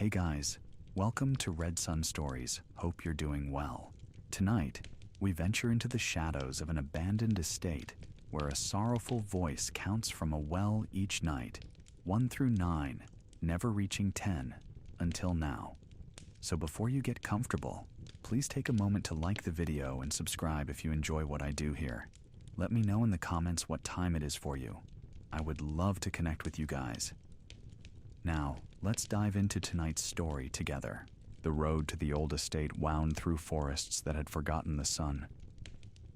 Hey guys, welcome to RedSunStories. Hope you're doing well. Tonight, we venture into the shadows of an abandoned estate where a sorrowful voice counts from a well each night, 1 through 9, never reaching 10 until now. So before you get comfortable, please take a moment to like the video and subscribe if you enjoy what I do here. Let me know in the comments what time it is for you. I would love to connect with you guys. Now, let's dive into tonight's story together. The road to the old estate wound through forests that had forgotten the sun.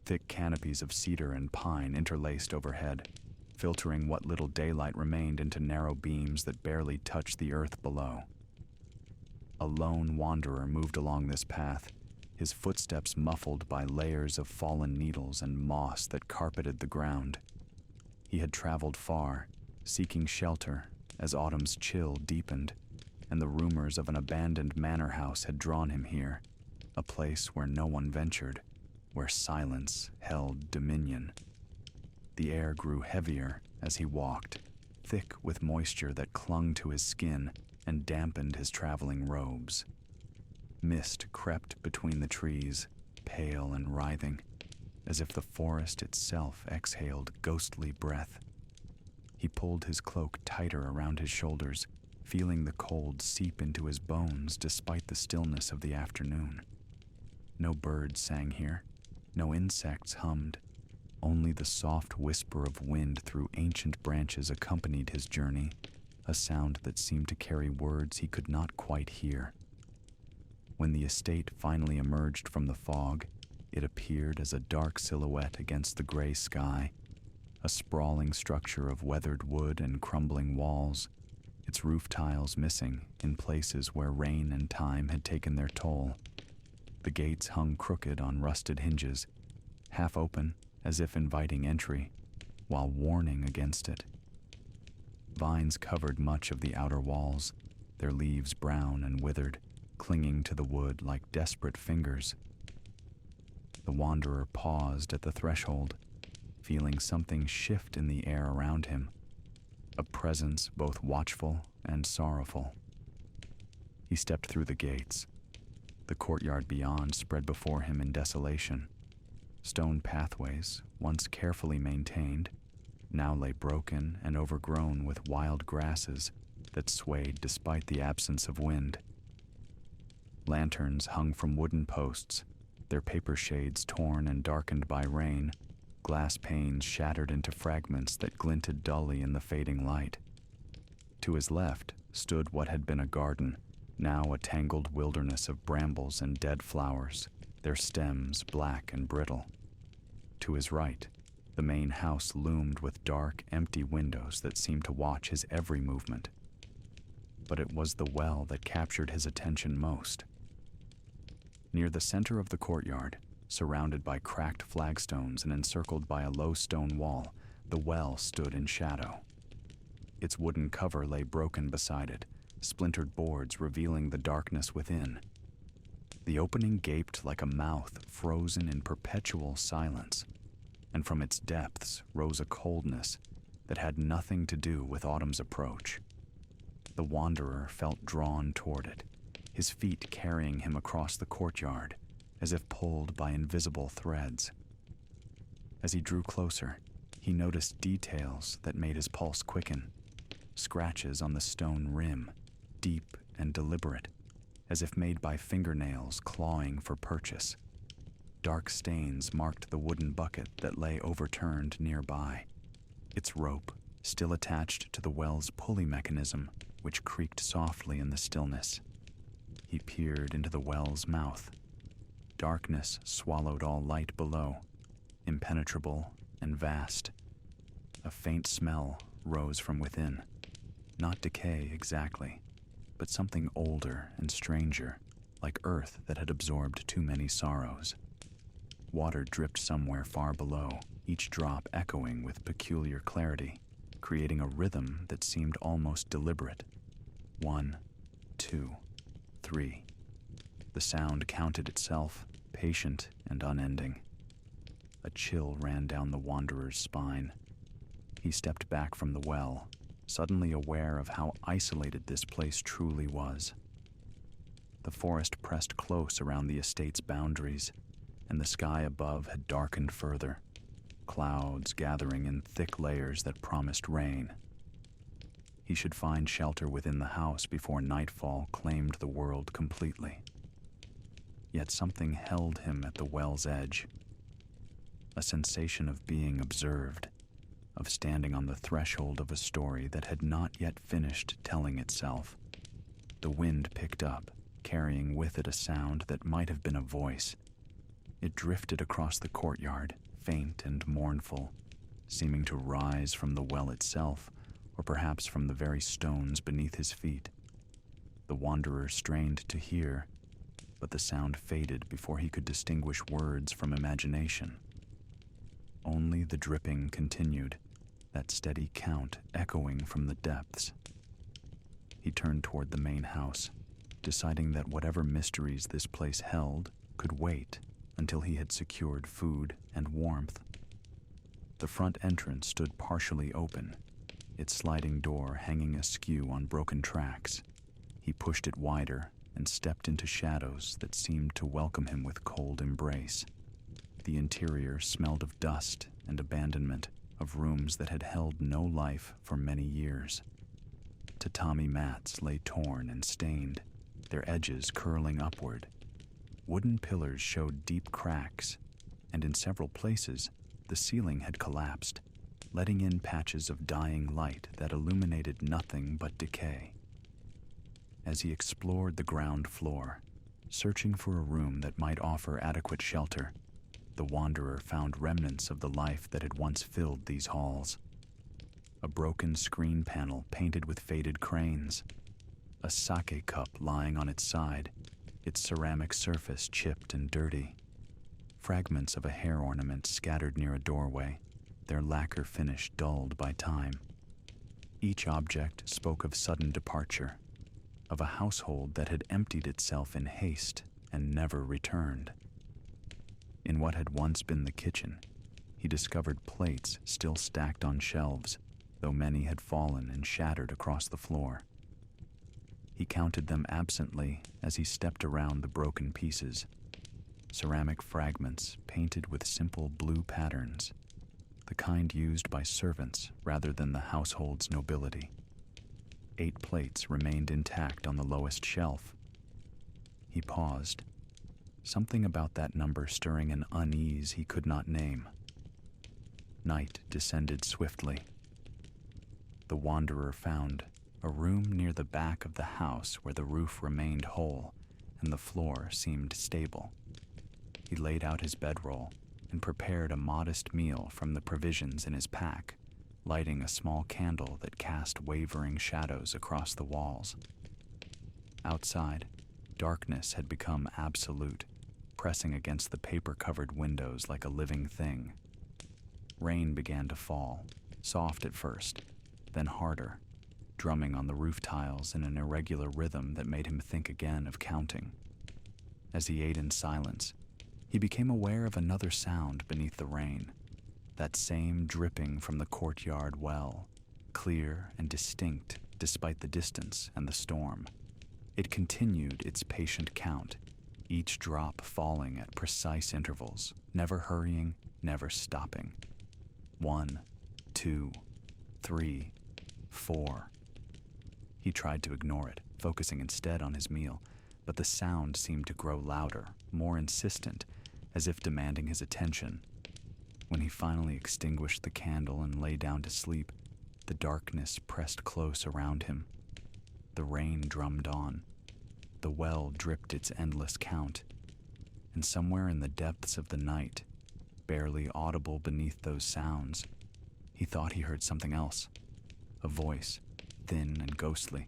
Thick canopies of cedar and pine interlaced overhead, filtering what little daylight remained into narrow beams that barely touched the earth below. A lone wanderer moved along this path, his footsteps muffled by layers of fallen needles and moss that carpeted the ground. He had traveled far, seeking shelter, as autumn's chill deepened, and the rumors of an abandoned manor house had drawn him here, a place where no one ventured, where silence held dominion. The air grew heavier as he walked, thick with moisture that clung to his skin and dampened his traveling robes. Mist crept between the trees, pale and writhing, as if the forest itself exhaled ghostly breath. He pulled his cloak tighter around his shoulders, feeling the cold seep into his bones despite the stillness of the afternoon. No birds sang here, no insects hummed. Only the soft whisper of wind through ancient branches accompanied his journey, a sound that seemed to carry words he could not quite hear. When the estate finally emerged from the fog, it appeared as a dark silhouette against the gray sky, a sprawling structure of weathered wood and crumbling walls, its roof tiles missing in places where rain and time had taken their toll. The gates hung crooked on rusted hinges, half open as if inviting entry, while warning against it. Vines covered much of the outer walls, their leaves brown and withered, clinging to the wood like desperate fingers. The wanderer paused at the threshold, feeling something shift in the air around him, a presence both watchful and sorrowful. He stepped through the gates. The courtyard beyond spread before him in desolation. Stone pathways, once carefully maintained, now lay broken and overgrown with wild grasses that swayed despite the absence of wind. Lanterns hung from wooden posts, their paper shades torn and darkened by rain, glass panes shattered into fragments that glinted dully in the fading light. To his left stood what had been a garden, now a tangled wilderness of brambles and dead flowers, their stems black and brittle. To his right, the main house loomed with dark, empty windows that seemed to watch his every movement. But it was the well that captured his attention most. Near the center of the courtyard, surrounded by cracked flagstones and encircled by a low stone wall, the well stood in shadow. Its wooden cover lay broken beside it, splintered boards revealing the darkness within. The opening gaped like a mouth frozen in perpetual silence, and from its depths rose a coldness that had nothing to do with autumn's approach. The wanderer felt drawn toward it, his feet carrying him across the courtyard, as if pulled by invisible threads. As he drew closer, he noticed details that made his pulse quicken. Scratches on the stone rim, deep and deliberate, as if made by fingernails clawing for purchase. Dark stains marked the wooden bucket that lay overturned nearby, its rope still attached to the well's pulley mechanism, which creaked softly in the stillness. He peered into the well's mouth. Darkness swallowed all light below, impenetrable and vast. A faint smell rose from within, not decay exactly, but something older and stranger, like earth that had absorbed too many sorrows. Water dripped somewhere far below, each drop echoing with peculiar clarity, creating a rhythm that seemed almost deliberate. 1, 2, 3. The sound counted itself, patient and unending. A chill ran down the wanderer's spine. He stepped back from the well, suddenly aware of how isolated this place truly was. The forest pressed close around the estate's boundaries, and the sky above had darkened further, clouds gathering in thick layers that promised rain. He should find shelter within the house before nightfall claimed the world completely. Yet something held him at the well's edge, a sensation of being observed, of standing on the threshold of a story that had not yet finished telling itself. The wind picked up, carrying with it a sound that might have been a voice. It drifted across the courtyard, faint and mournful, seeming to rise from the well itself, or perhaps from the very stones beneath his feet. The wanderer strained to hear, but the sound faded before he could distinguish words from imagination. Only the dripping continued, that steady count echoing from the depths. He turned toward the main house, deciding that whatever mysteries this place held could wait until he had secured food and warmth. The front entrance stood partially open, its sliding door hanging askew on broken tracks. He pushed it wider and stepped into shadows that seemed to welcome him with cold embrace. The interior smelled of dust and abandonment, of rooms that had held no life for many years. Tatami mats lay torn and stained, their edges curling upward. Wooden pillars showed deep cracks, and in several places, the ceiling had collapsed, letting in patches of dying light that illuminated nothing but decay. As he explored the ground floor, searching for a room that might offer adequate shelter, the wanderer found remnants of the life that had once filled these halls. A broken screen panel painted with faded cranes, a sake cup lying on its side, its ceramic surface chipped and dirty, fragments of a hair ornament scattered near a doorway, their lacquer finish dulled by time. Each object spoke of sudden departure, of a household that had emptied itself in haste and never returned. In what had once been the kitchen, he discovered plates still stacked on shelves, though many had fallen and shattered across the floor. He counted them absently as he stepped around the broken pieces, ceramic fragments painted with simple blue patterns, the kind used by servants rather than the household's nobility. 8 plates remained intact on the lowest shelf. He paused, something about that number stirring an unease he could not name. Night descended swiftly. The wanderer found a room near the back of the house where the roof remained whole and the floor seemed stable. He laid out his bedroll and prepared a modest meal from the provisions in his pack, lighting a small candle that cast wavering shadows across the walls. Outside, darkness had become absolute, pressing against the paper-covered windows like a living thing. Rain began to fall, soft at first, then harder, drumming on the roof tiles in an irregular rhythm that made him think again of counting. As he ate in silence, he became aware of another sound beneath the rain, that same dripping from the courtyard well, clear and distinct despite the distance and the storm. It continued its patient count, each drop falling at precise intervals, never hurrying, never stopping. 1, 2, 3, 4. He tried to ignore it, focusing instead on his meal, but the sound seemed to grow louder, more insistent, as if demanding his attention. When he finally extinguished the candle and lay down to sleep, the darkness pressed close around him. The rain drummed on. The well dripped its endless count. And somewhere in the depths of the night, barely audible beneath those sounds, he thought he heard something else. A voice, thin and ghostly,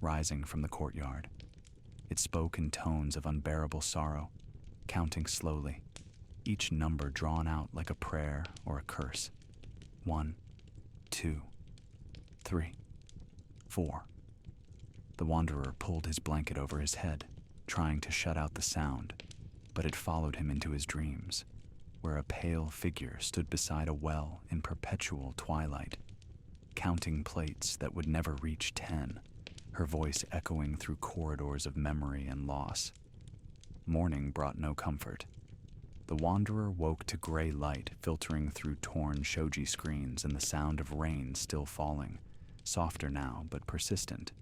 rising from the courtyard. It spoke in tones of unbearable sorrow, counting slowly, each number drawn out like a prayer or a curse. 1, 2, 3, 4. The wanderer pulled his blanket over his head, trying to shut out the sound, but it followed him into his dreams, where a pale figure stood beside a well in perpetual twilight, counting plates that would never reach 10, her voice echoing through corridors of memory and loss. Morning brought no comfort. The wanderer woke to gray light filtering through torn shoji screens and the sound of rain still falling, softer now but persistent.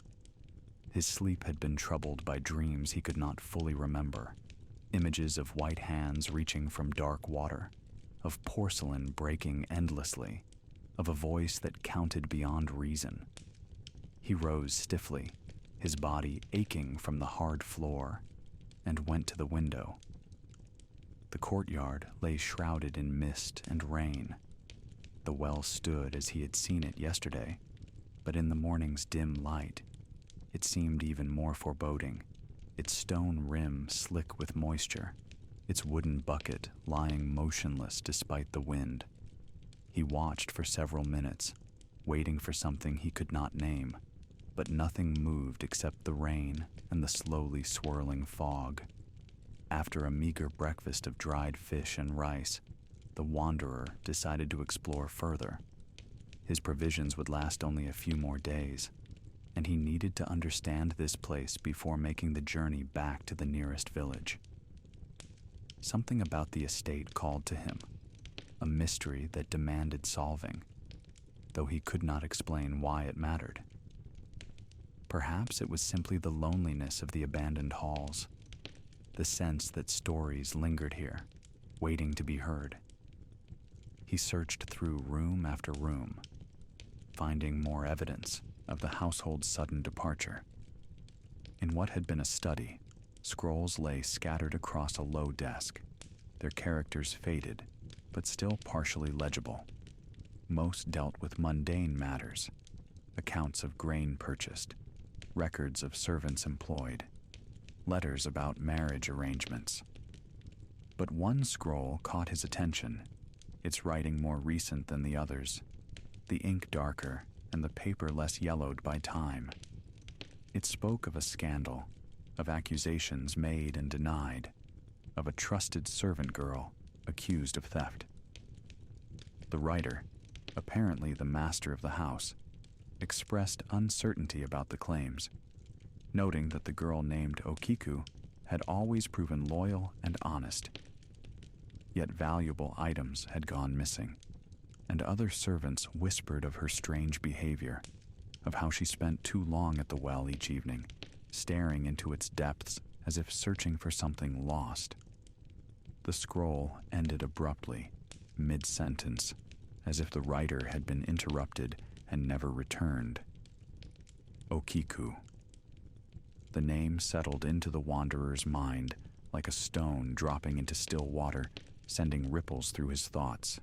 His sleep had been troubled by dreams he could not fully remember, images of white hands reaching from dark water, of porcelain breaking endlessly, of a voice that counted beyond reason. He rose stiffly, his body aching from the hard floor, and went to the window. The courtyard lay shrouded in mist and rain. The well stood as he had seen it yesterday, but in the morning's dim light, it seemed even more foreboding, its stone rim slick with moisture, its wooden bucket lying motionless despite the wind. He watched for several minutes, waiting for something he could not name, but nothing moved except the rain and the slowly swirling fog. After a meager breakfast of dried fish and rice, the wanderer decided to explore further. His provisions would last only a few more days, and he needed to understand this place before making the journey back to the nearest village. Something about the estate called to him, a mystery that demanded solving, though he could not explain why it mattered. Perhaps it was simply the loneliness of the abandoned halls, the sense that stories lingered here, waiting to be heard. He searched through room after room, finding more evidence of the household's sudden departure. In what had been a study, scrolls lay scattered across a low desk, their characters faded, but still partially legible. Most dealt with mundane matters, accounts of grain purchased, records of servants employed, letters about marriage arrangements. But one scroll caught his attention, its writing more recent than the others, the ink darker and the paper less yellowed by time. It spoke of a scandal, of accusations made and denied, of a trusted servant girl accused of theft. The writer, apparently the master of the house, expressed uncertainty about the claims, noting that the girl named Okiku had always proven loyal and honest. Yet valuable items had gone missing, and other servants whispered of her strange behavior, of how she spent too long at the well each evening, staring into its depths as if searching for something lost. The scroll ended abruptly, mid-sentence, as if the writer had been interrupted and never returned. Okiku. The name settled into the wanderer's mind like a stone dropping into still water, sending ripples through his thoughts.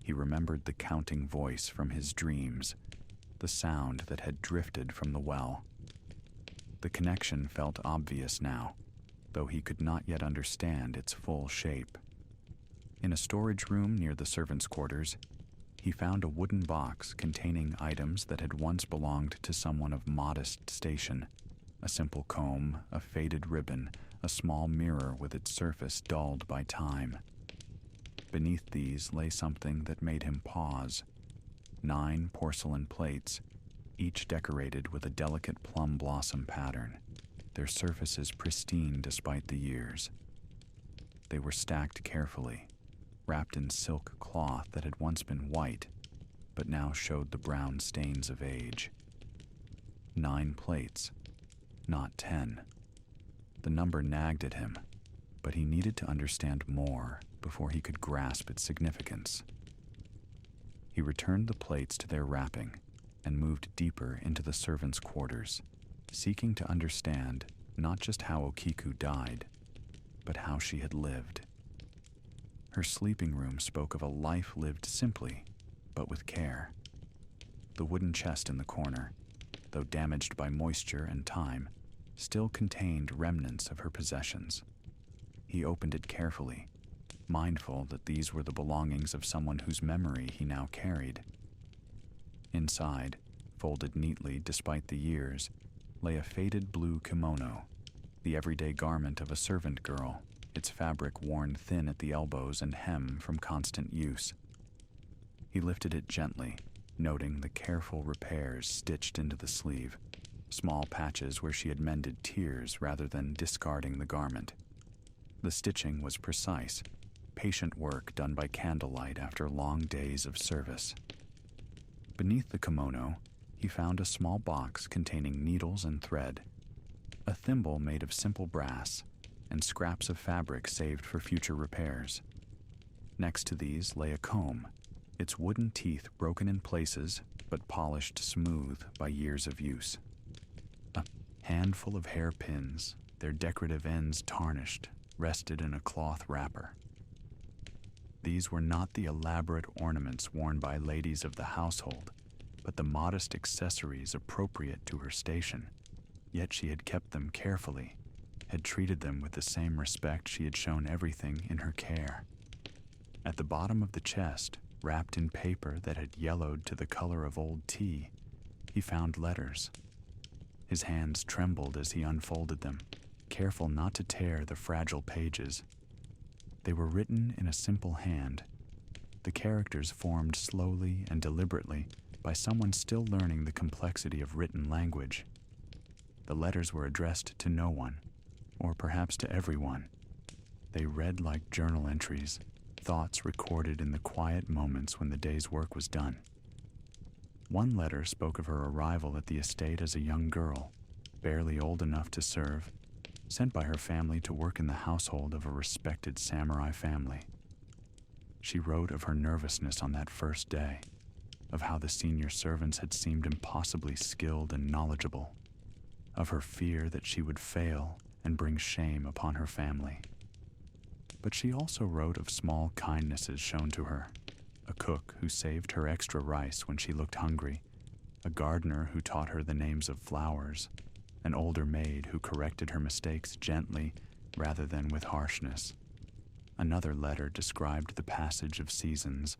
He remembered the counting voice from his dreams, the sound that had drifted from the well. The connection felt obvious now, though he could not yet understand its full shape. In a storage room near the servants' quarters, he found a wooden box containing items that had once belonged to someone of modest station. A simple comb, a faded ribbon, a small mirror with its surface dulled by time. Beneath these lay something that made him pause. 9 porcelain plates, each decorated with a delicate plum blossom pattern, their surfaces pristine despite the years. They were stacked carefully, wrapped in silk cloth that had once been white, but now showed the brown stains of age. 9 plates, not 10. The number nagged at him, but he needed to understand more before he could grasp its significance. He returned the plates to their wrapping and moved deeper into the servants' quarters, seeking to understand not just how Okiku died, but how she had lived. Her sleeping room spoke of a life lived simply, but with care. The wooden chest in the corner, though damaged by moisture and time, still contained remnants of her possessions. He opened it carefully, mindful that these were the belongings of someone whose memory he now carried. Inside, folded neatly despite the years, lay a faded blue kimono, the everyday garment of a servant girl, its fabric worn thin at the elbows and hem from constant use. He lifted it gently, noting the careful repairs stitched into the sleeve, small patches where she had mended tears rather than discarding the garment. The stitching was precise, patient work done by candlelight after long days of service. Beneath the kimono, he found a small box containing needles and thread, a thimble made of simple brass, and scraps of fabric saved for future repairs. Next to these lay a comb, its wooden teeth broken in places but polished smooth by years of use. A handful of hairpins, their decorative ends tarnished, rested in a cloth wrapper. These were not the elaborate ornaments worn by ladies of the household, but the modest accessories appropriate to her station. Yet she had kept them carefully, had treated them with the same respect she had shown everything in her care. At the bottom of the chest, wrapped in paper that had yellowed to the color of old tea, he found letters. His hands trembled as he unfolded them, careful not to tear the fragile pages. They were written in a simple hand, the characters formed slowly and deliberately by someone still learning the complexity of written language. The letters were addressed to no one, or perhaps to everyone. They read like journal entries, thoughts recorded in the quiet moments when the day's work was done. One letter spoke of her arrival at the estate as a young girl, barely old enough to serve, sent by her family to work in the household of a respected samurai family. She wrote of her nervousness on that first day, of how the senior servants had seemed impossibly skilled and knowledgeable, of her fear that she would fail and bring shame upon her family. But she also wrote of small kindnesses shown to her, a cook who saved her extra rice when she looked hungry, a gardener who taught her the names of flowers, an older maid who corrected her mistakes gently rather than with harshness. Another letter described the passage of seasons,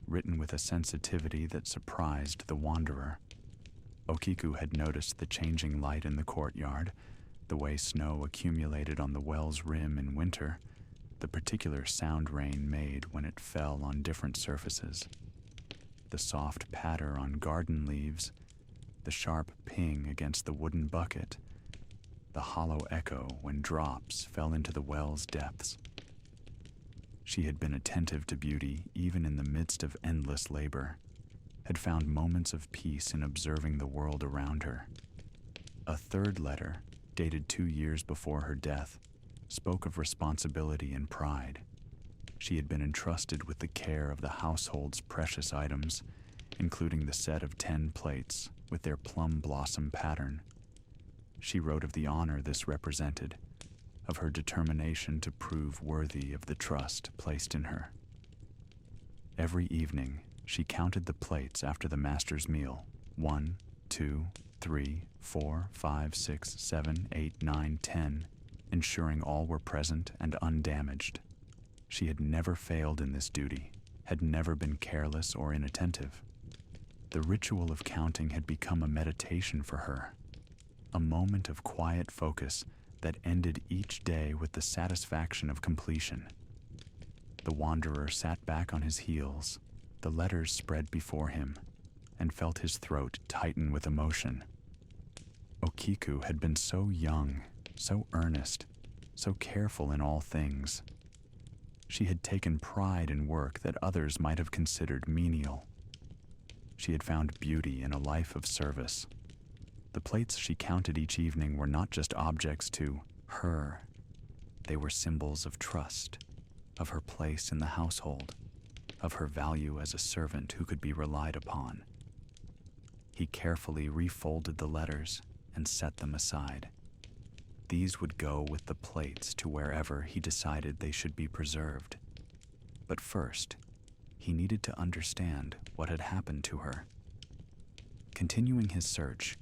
written with a sensitivity that surprised the wanderer. Okiku had noticed the changing light in the courtyard, the way snow accumulated on the well's rim in winter, the particular sound rain made when it fell on different surfaces, the soft patter on garden leaves, the sharp ping against the wooden bucket, the hollow echo when drops fell into the well's depths. She had been attentive to beauty even in the midst of endless labor, had found moments of peace in observing the world around her. A third letter, dated 2 years before her death, spoke of responsibility and pride. She had been entrusted with the care of the household's precious items, including the set of 10 plates with their plum blossom pattern. She wrote of the honor this represented, of her determination to prove worthy of the trust placed in her. Every evening, she counted the plates after the master's meal. 1, 2, 3, 4, 5, 6, 7, 8, 9, 10, ensuring all were present and undamaged. She had never failed in this duty, had never been careless or inattentive. The ritual of counting had become a meditation for her, a moment of quiet focus that ended each day with the satisfaction of completion. The wanderer sat back on his heels, the letters spread before him, and felt his throat tighten with emotion. Okiku had been so young, so earnest, so careful in all things. She had taken pride in work that others might have considered menial. She had found beauty in a life of service. The plates she counted each evening were not just objects to her. They were symbols of trust, of her place in the household, of her value as a servant who could be relied upon. He carefully refolded the letters and set them aside. These would go with the plates to wherever he decided they should be preserved. But first, he needed to understand what had happened to her. Continuing his search,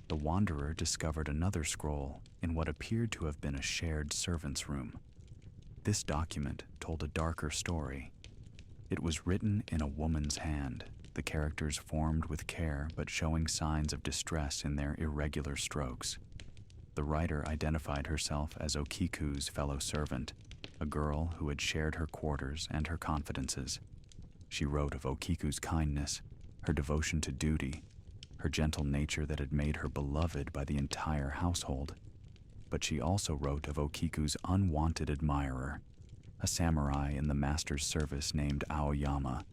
the wanderer discovered another scroll in what appeared to have been a shared servant's room. This document told a darker story. It was written in a woman's hand, the characters formed with care but showing signs of distress in their irregular strokes. The writer identified herself as Okiku's fellow servant, a girl who had shared her quarters and her confidences. She wrote of Okiku's kindness, her devotion to duty, her gentle nature that had made her beloved by the entire household. But she also wrote of Okiku's unwanted admirer, a samurai in the master's service named Aoyama,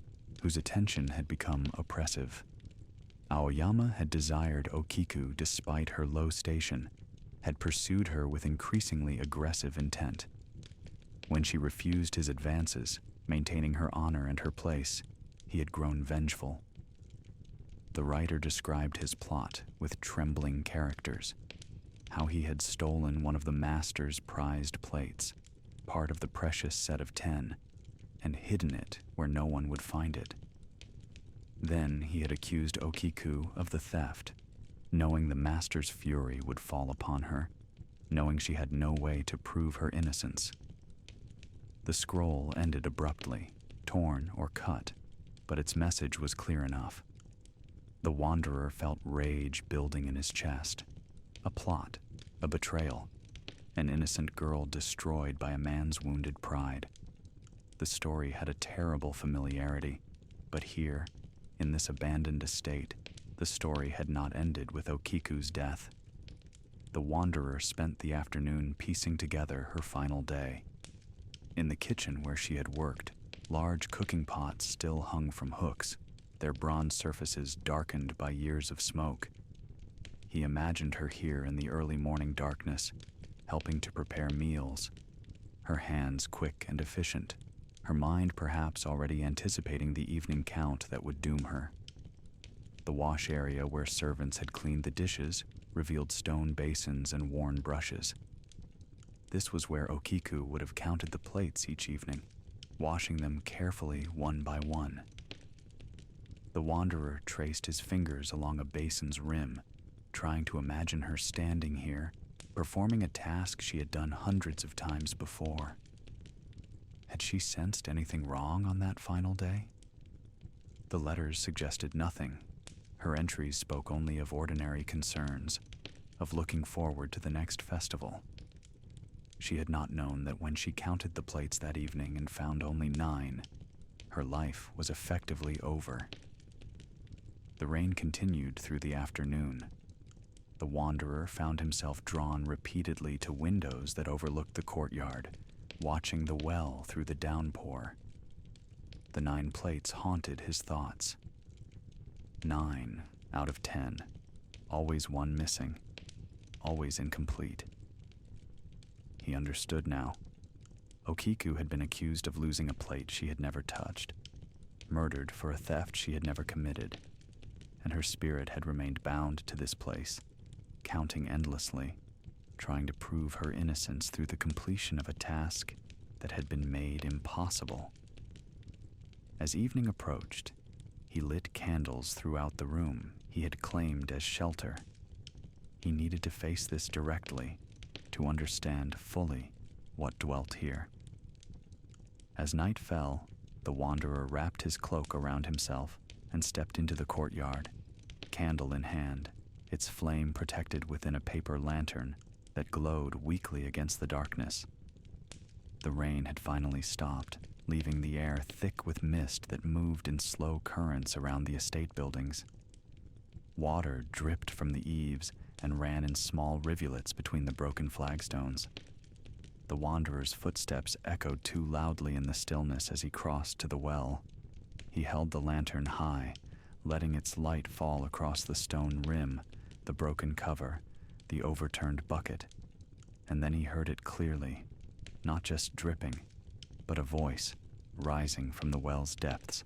whose attention had become oppressive. Aoyama had desired Okiku despite her low station, had pursued her with increasingly aggressive intent. When she refused his advances, maintaining her honor and her place, he had grown vengeful. The writer described his plot with trembling characters, how he had stolen one of the master's prized plates, part of the precious set of 10, and hidden it where no one would find it. Then he had accused Okiku of the theft, knowing the master's fury would fall upon her, knowing she had no way to prove her innocence. The scroll ended abruptly, torn or cut, but its message was clear enough. The wanderer felt rage building in his chest. A plot, a betrayal, an innocent girl destroyed by a man's wounded pride. The story had a terrible familiarity, but here, in this abandoned estate, the story had not ended with Okiku's death. The wanderer spent the afternoon piecing together her final day. In the kitchen where she had worked, large cooking pots still hung from hooks, their bronze surfaces darkened by years of smoke. He imagined her here in the early morning darkness, helping to prepare meals, her hands quick and efficient, her mind perhaps already anticipating the evening count that would doom her. The wash area where servants had cleaned the dishes revealed stone basins and worn brushes. This was where Okiku would have counted the plates each evening, washing them carefully one by one. The wanderer traced his fingers along a basin's rim, trying to imagine her standing here, performing a task she had done hundreds of times before. Had she sensed anything wrong on that final day? The letters suggested nothing. Her entries spoke only of ordinary concerns, of looking forward to the next festival. She had not known that when she counted the plates that evening and found only 9, her life was effectively over. The rain continued through the afternoon. The wanderer found himself drawn repeatedly to windows that overlooked the courtyard, watching the well through the downpour. The 9 plates haunted his thoughts. 9 out of 10, always one missing, always incomplete. He understood now. Okiku had been accused of losing a plate she had never touched, murdered for a theft she had never committed, and her spirit had remained bound to this place, counting endlessly, trying to prove her innocence through the completion of a task that had been made impossible. As evening approached, he lit candles throughout the room he had claimed as shelter. He needed to face this directly, to understand fully what dwelt here. As night fell, the wanderer wrapped his cloak around himself and stepped into the courtyard, candle in hand, its flame protected within a paper lantern that glowed weakly against the darkness. The rain had finally stopped, leaving the air thick with mist that moved in slow currents around the estate buildings. Water dripped from the eaves and ran in small rivulets between the broken flagstones. The wanderer's footsteps echoed too loudly in the stillness as he crossed to the well. He held the lantern high, letting its light fall across the stone rim, the broken cover, the overturned bucket. And then he heard it clearly, not just dripping, but a voice rising from the well's depths.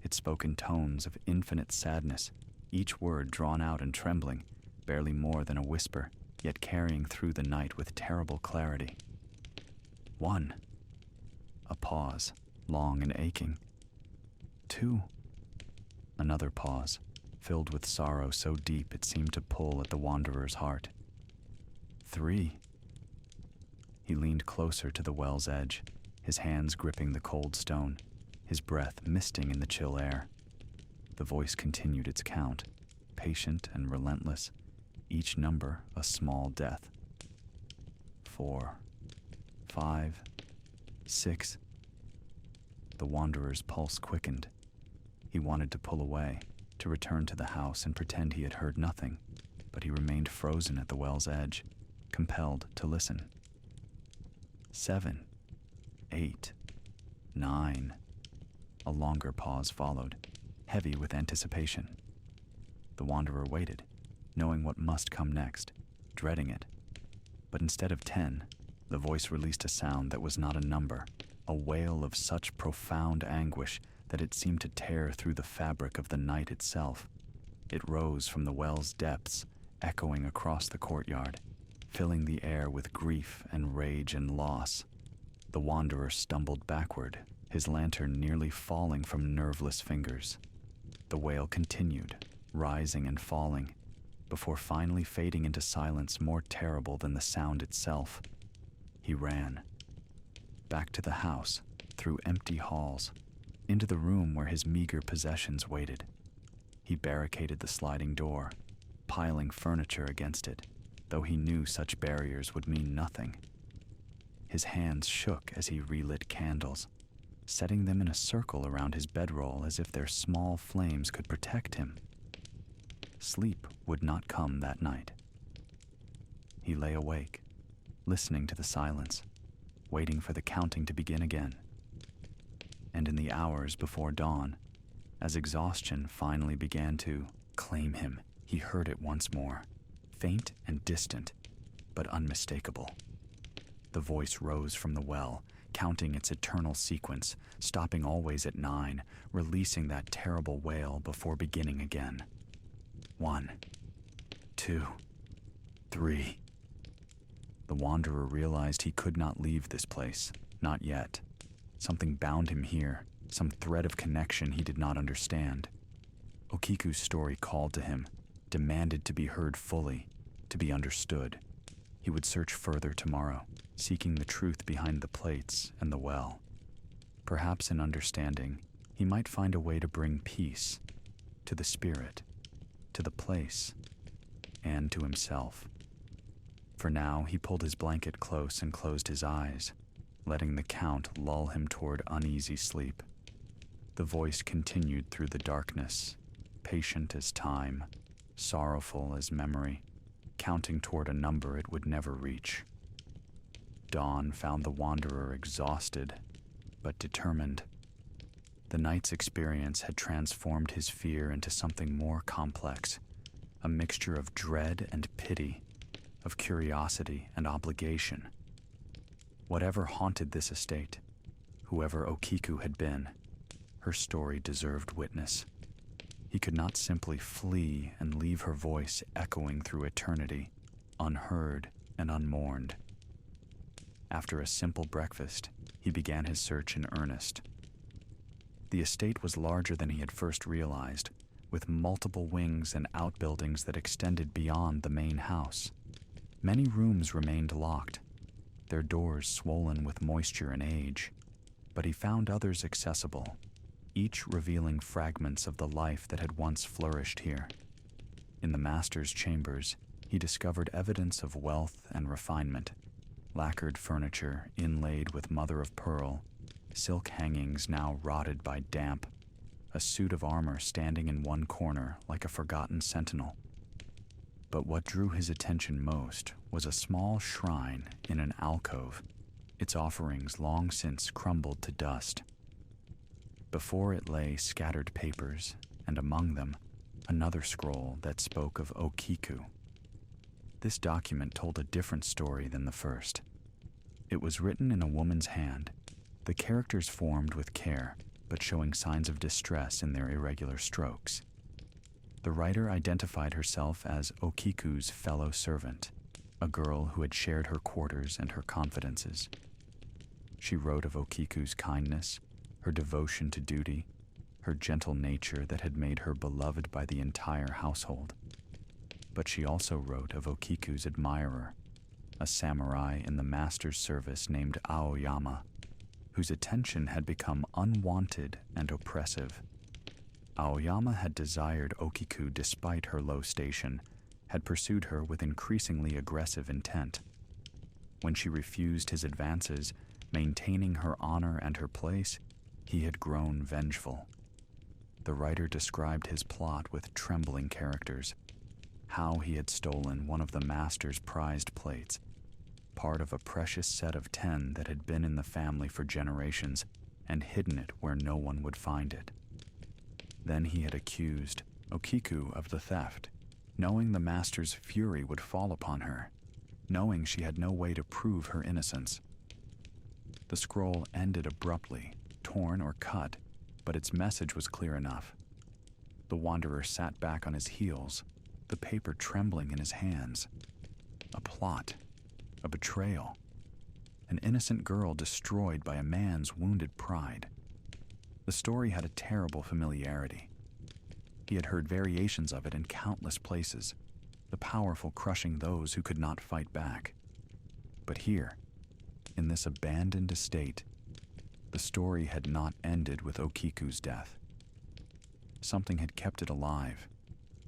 It spoke in tones of infinite sadness, each word drawn out and trembling, barely more than a whisper, yet carrying through the night with terrible clarity. 1. A pause, long and aching. 2. Another pause, filled with sorrow so deep it seemed to pull at the wanderer's heart. 3. He leaned closer to the well's edge, his hands gripping the cold stone, his breath misting in the chill air. The voice continued its count, patient and relentless, each number a small death. 4, 5, 6. The wanderer's pulse quickened. He wanted to pull away, to return to the house and pretend he had heard nothing, but he remained frozen at the well's edge, compelled to listen. 7, 8, 9. A longer pause followed, heavy with anticipation. The wanderer waited, knowing what must come next, dreading it. But instead of 10, the voice released a sound that was not a number, a wail of such profound anguish that it seemed to tear through the fabric of the night itself. It rose from the well's depths, echoing across the courtyard, filling the air with grief and rage and loss. The wanderer stumbled backward, his lantern nearly falling from nerveless fingers. The wail continued, rising and falling, before finally fading into silence more terrible than the sound itself. He ran. Back to the house, through empty halls, into the room where his meager possessions waited. He barricaded the sliding door, piling furniture against it, though he knew such barriers would mean nothing. His hands shook as he relit candles, setting them in a circle around his bedroll as if their small flames could protect him. Sleep would not come that night. He lay awake, listening to the silence, waiting for the counting to begin again. And in the hours before dawn, as exhaustion finally began to claim him, he heard it once more, faint and distant, but unmistakable. The voice rose from the well, counting its eternal sequence, stopping always at 9, releasing that terrible wail before beginning again. 1, 2, 3. The wanderer realized he could not leave this place, not yet. Something bound him here, some thread of connection he did not understand. Okiku's story called to him, demanded to be heard fully, to be understood. He would search further tomorrow, seeking the truth behind the plates and the well. Perhaps in understanding, he might find a way to bring peace to the spirit, to the place, and to himself. For now, he pulled his blanket close and closed his eyes, letting the count lull him toward uneasy sleep. The voice continued through the darkness, patient as time, sorrowful as memory, counting toward a number it would never reach. Dawn found the wanderer exhausted, but determined. The night's experience had transformed his fear into something more complex, a mixture of dread and pity, of curiosity and obligation. Whatever haunted this estate, whoever Okiku had been, her story deserved witness. He could not simply flee and leave her voice echoing through eternity, unheard and unmourned. After a simple breakfast, he began his search in earnest. The estate was larger than he had first realized, with multiple wings and outbuildings that extended beyond the main house. Many rooms remained locked, their doors swollen with moisture and age, but he found others accessible, each revealing fragments of the life that had once flourished here. In the master's chambers, he discovered evidence of wealth and refinement, lacquered furniture inlaid with mother-of-pearl, silk hangings now rotted by damp, a suit of armor standing in one corner like a forgotten sentinel. But what drew his attention most was a small shrine in an alcove, its offerings long since crumbled to dust. Before it lay scattered papers, and among them, another scroll that spoke of Okiku. This document told a different story than the first. It was written in a woman's hand, the characters formed with care, but showing signs of distress in their irregular strokes. The writer identified herself as Okiku's fellow servant, a girl who had shared her quarters and her confidences. She wrote of Okiku's kindness, her devotion to duty, her gentle nature that had made her beloved by the entire household. But she also wrote of Okiku's admirer, a samurai in the master's service named Aoyama, whose attention had become unwanted and oppressive. Aoyama had desired Okiku despite her low station, had pursued her with increasingly aggressive intent. When she refused his advances, maintaining her honor and her place, he had grown vengeful. The writer described his plot with trembling characters, how he had stolen one of the master's prized plates, part of a precious set of 10 that had been in the family for generations, and hidden it where no one would find it. Then he had accused Okiku of the theft, knowing the master's fury would fall upon her, knowing she had no way to prove her innocence. The scroll ended abruptly, torn or cut, but its message was clear enough. The wanderer sat back on his heels, the paper trembling in his hands. A plot, a betrayal, an innocent girl destroyed by a man's wounded pride. The story had a terrible familiarity. He had heard variations of it in countless places, the powerful crushing those who could not fight back. But here, in this abandoned estate, the story had not ended with Okiku's death. Something had kept it alive,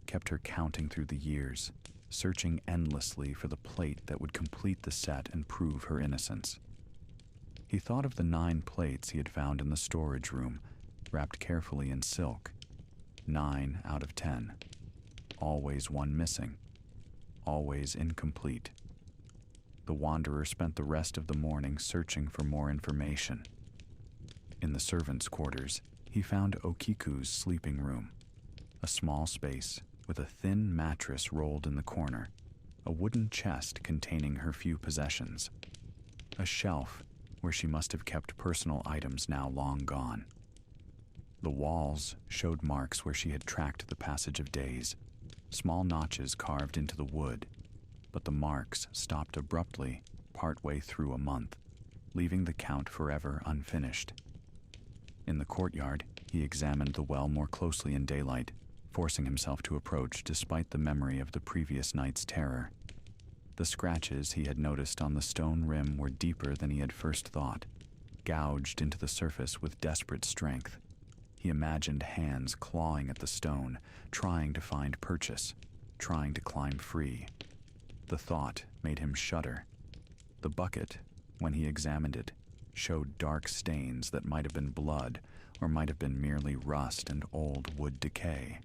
kept her counting through the years, searching endlessly for the plate that would complete the set and prove her innocence. He thought of the 9 plates he had found in the storage room, wrapped carefully in silk. 9 out of 10. Always one missing. Always incomplete. The wanderer spent the rest of the morning searching for more information. In the servants' quarters, he found Okiku's sleeping room, a small space with a thin mattress rolled in the corner, a wooden chest containing her few possessions, a shelf where she must have kept personal items now long gone. The walls showed marks where she had tracked the passage of days, small notches carved into the wood, but the marks stopped abruptly partway through a month, leaving the count forever unfinished. In the courtyard, he examined the well more closely in daylight, forcing himself to approach despite the memory of the previous night's terror. The scratches he had noticed on the stone rim were deeper than he had first thought, gouged into the surface with desperate strength. He imagined hands clawing at the stone, trying to find purchase, trying to climb free. The thought made him shudder. The bucket, when he examined it, showed dark stains that might have been blood or might have been merely rust and old wood decay.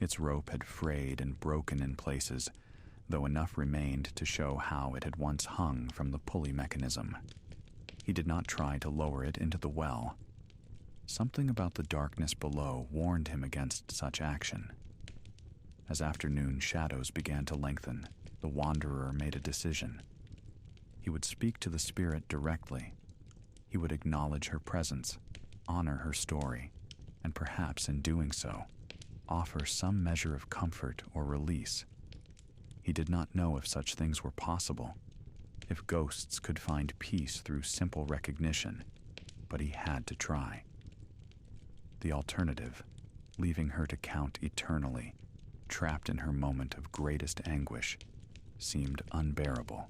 Its rope had frayed and broken in places, though enough remained to show how it had once hung from the pulley mechanism. He did not try to lower it into the well. Something about the darkness below warned him against such action. As afternoon shadows began to lengthen, the wanderer made a decision. He would speak to the spirit directly. He would acknowledge her presence, honor her story, and perhaps in doing so, offer some measure of comfort or release. He did not know if such things were possible, if ghosts could find peace through simple recognition, but he had to try. The alternative, leaving her to count eternally, trapped in her moment of greatest anguish, seemed unbearable.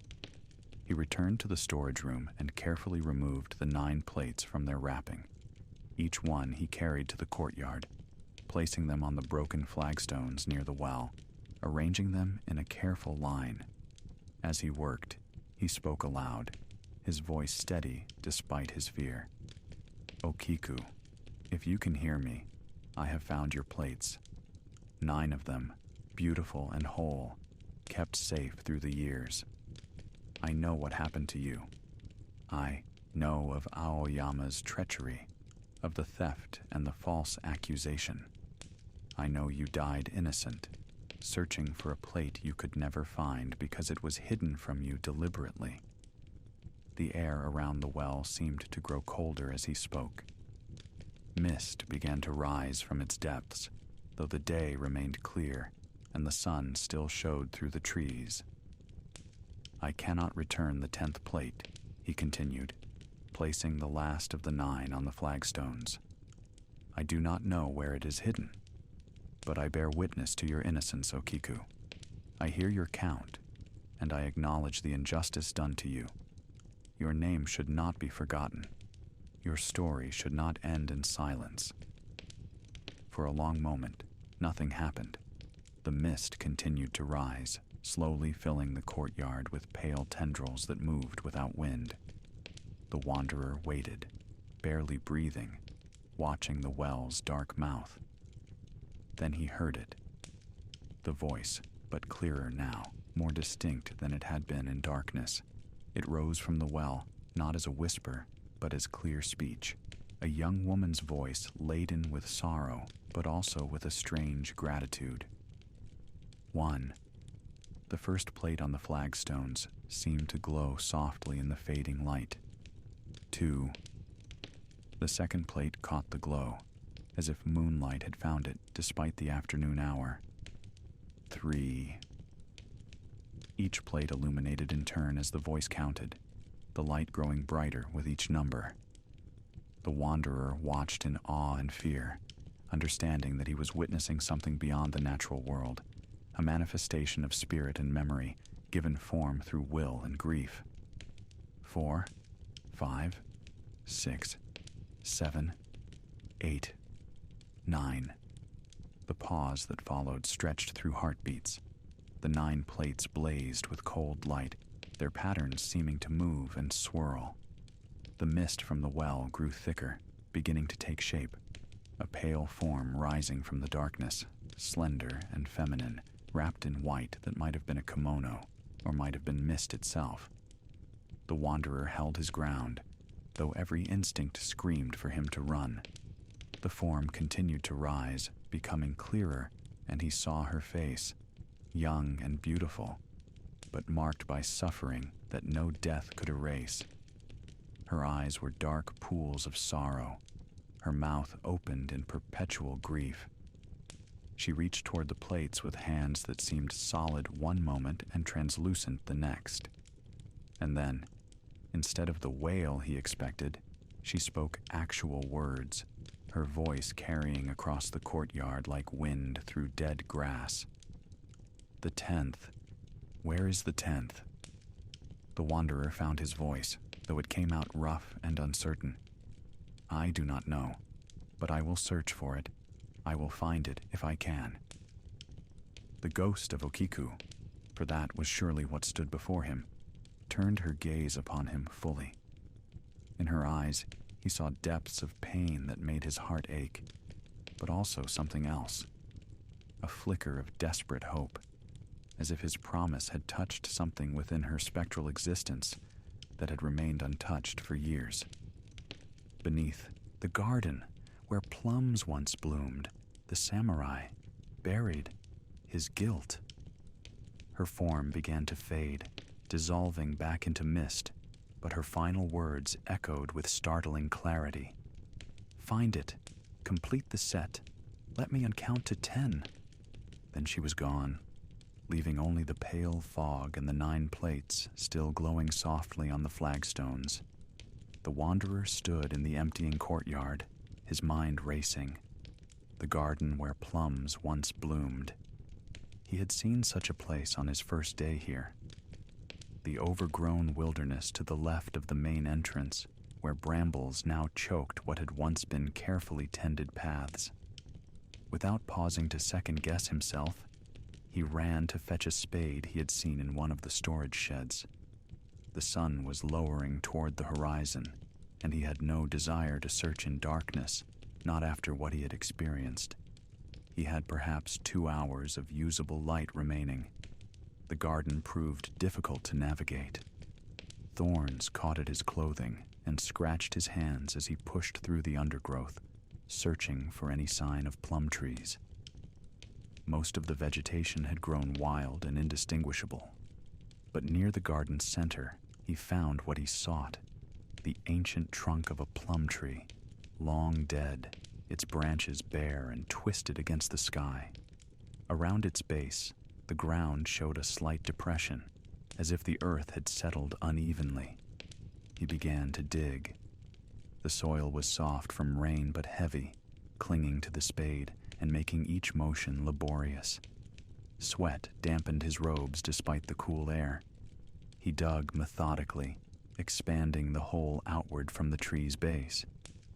He returned to the storage room and carefully removed the 9 plates from their wrapping. Each one he carried to the courtyard, placing them on the broken flagstones near the well, arranging them in a careful line. As he worked, he spoke aloud, his voice steady despite his fear. "Okiku, if you can hear me, I have found your plates. 9 of them, beautiful and whole, kept safe through the years. I know what happened to you. I know of Aoyama's treachery, of the theft and the false accusation. I know you died innocent, searching for a plate you could never find because it was hidden from you deliberately." The air around the well seemed to grow colder as he spoke. Mist began to rise from its depths, though the day remained clear and the sun still showed through the trees. "I cannot return the 10th plate," he continued, placing the last of the 9 on the flagstones. "I do not know where it is hidden, but I bear witness to your innocence, Okiku. I hear your count, and I acknowledge the injustice done to you. Your name should not be forgotten. Your story should not end in silence." For a long moment, nothing happened. The mist continued to rise, slowly filling the courtyard with pale tendrils that moved without wind. The wanderer waited, barely breathing, watching the well's dark mouth, Then he heard it. The voice, but clearer now, more distinct than it had been in darkness. It rose from the well, not as a whisper, but as clear speech. A young woman's voice laden with sorrow, but also with a strange gratitude. 1. The first plate on the flagstones seemed to glow softly in the fading light. 2. The second plate caught the glow, as if moonlight had found it despite the afternoon hour. 3. Each plate illuminated in turn as the voice counted, the light growing brighter with each number. The wanderer watched in awe and fear, understanding that he was witnessing something beyond the natural world, a manifestation of spirit and memory, given form through will and grief. 4, 5, 6, 7, 8, 9. The pause that followed stretched through heartbeats. The 9 plates blazed with cold light, their patterns seeming to move and swirl. The mist from the well grew thicker, beginning to take shape. A pale form rising from the darkness, slender and feminine, wrapped in white that might have been a kimono, or might have been mist itself. The wanderer held his ground, though every instinct screamed for him to run. The form continued to rise, becoming clearer, and he saw her face, young and beautiful, but marked by suffering that no death could erase. Her eyes were dark pools of sorrow, her mouth opened in perpetual grief. She reached toward the plates with hands that seemed solid one moment and translucent the next. And then, instead of the wail he expected, she spoke actual words, her voice carrying across the courtyard like wind through dead grass. The 10th. Where is the 10th? The wanderer found his voice, though it came out rough and uncertain. I do not know, but I will search for it. I will find it if I can. The ghost of Okiku, for that was surely what stood before him, turned her gaze upon him fully. In her eyes, he saw depths of pain that made his heart ache, but also something else, a flicker of desperate hope, as if his promise had touched something within her spectral existence that had remained untouched for years. Beneath, the garden, where plums once bloomed, the samurai, buried, his guilt. Her form began to fade, dissolving back into mist, but her final words echoed with startling clarity. Find it, complete the set, let me uncount to 10. Then she was gone, leaving only the pale fog and the 9 plates still glowing softly on the flagstones. The wanderer stood in the emptying courtyard, his mind racing. The garden where plums once bloomed. He had seen such a place on his first day here. The overgrown wilderness to the left of the main entrance, where brambles now choked what had once been carefully tended paths. Without pausing to second-guess himself, he ran to fetch a spade he had seen in one of the storage sheds. The sun was lowering toward the horizon, and he had no desire to search in darkness, not after what he had experienced. He had perhaps 2 hours of usable light remaining. The garden proved difficult to navigate. Thorns caught at his clothing and scratched his hands as he pushed through the undergrowth, searching for any sign of plum trees. Most of the vegetation had grown wild and indistinguishable, but near the garden's center, he found what he sought, the ancient trunk of a plum tree, long dead, its branches bare and twisted against the sky. Around its base, the ground showed a slight depression, as if the earth had settled unevenly. He began to dig. The soil was soft from rain but heavy, clinging to the spade and making each motion laborious. Sweat dampened his robes despite the cool air. He dug methodically, expanding the hole outward from the tree's base,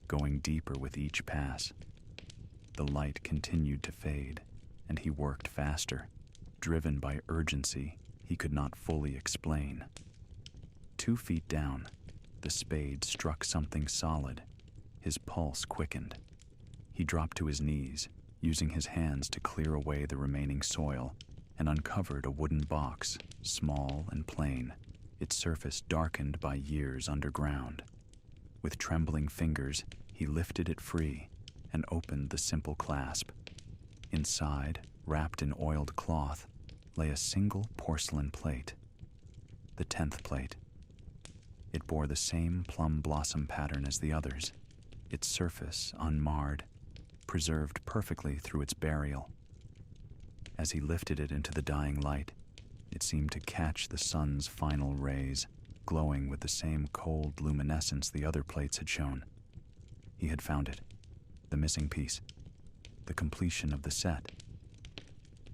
going deeper with each pass. The light continued to fade, and he worked faster, driven by urgency he could not fully explain. 2 feet down, the spade struck something solid. His pulse quickened. He dropped to his knees, using his hands to clear away the remaining soil, and uncovered a wooden box, small and plain, its surface darkened by years underground. With trembling fingers, he lifted it free and opened the simple clasp. Inside, wrapped in oiled cloth, lay a single porcelain plate. The 10th plate. It bore the same plum blossom pattern as the others, its surface unmarred, preserved perfectly through its burial. As he lifted it into the dying light, it seemed to catch the sun's final rays, glowing with the same cold luminescence the other plates had shown. He had found it, the missing piece, the completion of the set.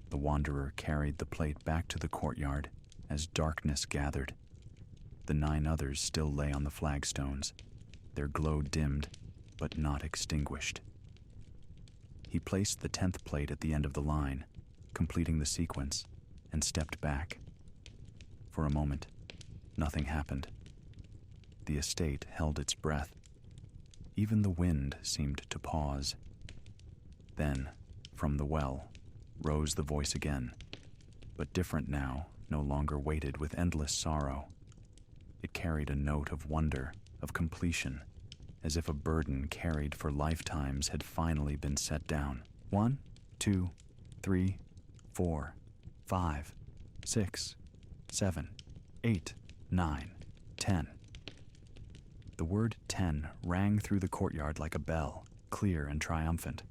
The wanderer carried the plate back to the courtyard as darkness gathered. The 9 others still lay on the flagstones, their glow dimmed but not extinguished. He placed the 10th plate at the end of the line, completing the sequence, and stepped back. For a moment, nothing happened. The estate held its breath. Even the wind seemed to pause. Then, from the well, rose the voice again, but different now, no longer weighted with endless sorrow. It carried a note of wonder, of completion, as if a burden carried for lifetimes had finally been set down. 1, 2, 3, 4, 5, 6, 7, 8, 9, 10. The word 10 rang through the courtyard like a bell, clear and triumphant.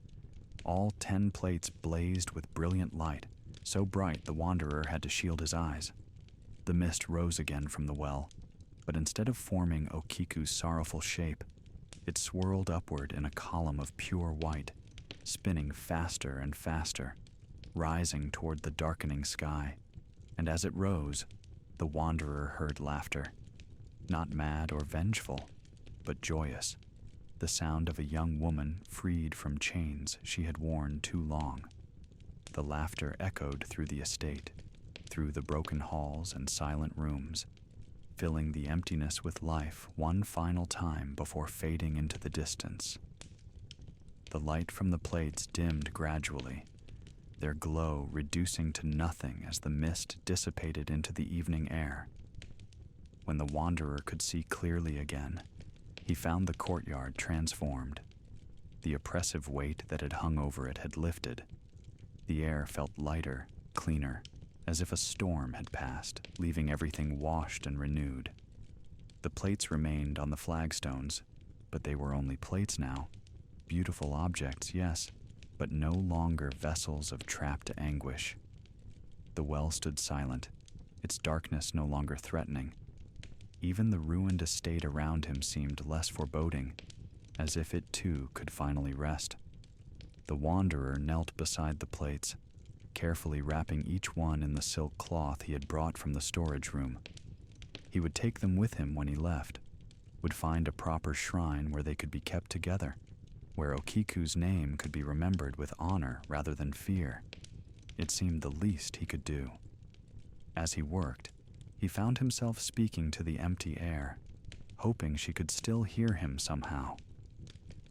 All 10 plates blazed with brilliant light, so bright the wanderer had to shield his eyes. The mist rose again from the well, but instead of forming Okiku's sorrowful shape, it swirled upward in a column of pure white, spinning faster and faster, rising toward the darkening sky. And as it rose, the wanderer heard laughter, not mad or vengeful, but joyous, the sound of a young woman freed from chains she had worn too long. The laughter echoed through the estate, through the broken halls and silent rooms, filling the emptiness with life one final time before fading into the distance. The light from the plates dimmed gradually, their glow reducing to nothing as the mist dissipated into the evening air. When the wanderer could see clearly again, he found the courtyard transformed. The oppressive weight that had hung over it had lifted. The air felt lighter, cleaner, as if a storm had passed, leaving everything washed and renewed. The plates remained on the flagstones, but they were only plates now. Beautiful objects, yes, but no longer vessels of trapped anguish. The well stood silent, its darkness no longer threatening. Even the ruined estate around him seemed less foreboding, as if it too could finally rest. The wanderer knelt beside the plates, carefully wrapping each one in the silk cloth he had brought from the storage room. He would take them with him when he left, would find a proper shrine where they could be kept together, where Okiku's name could be remembered with honor rather than fear. It seemed the least he could do. As he worked, he found himself speaking to the empty air, hoping she could still hear him somehow.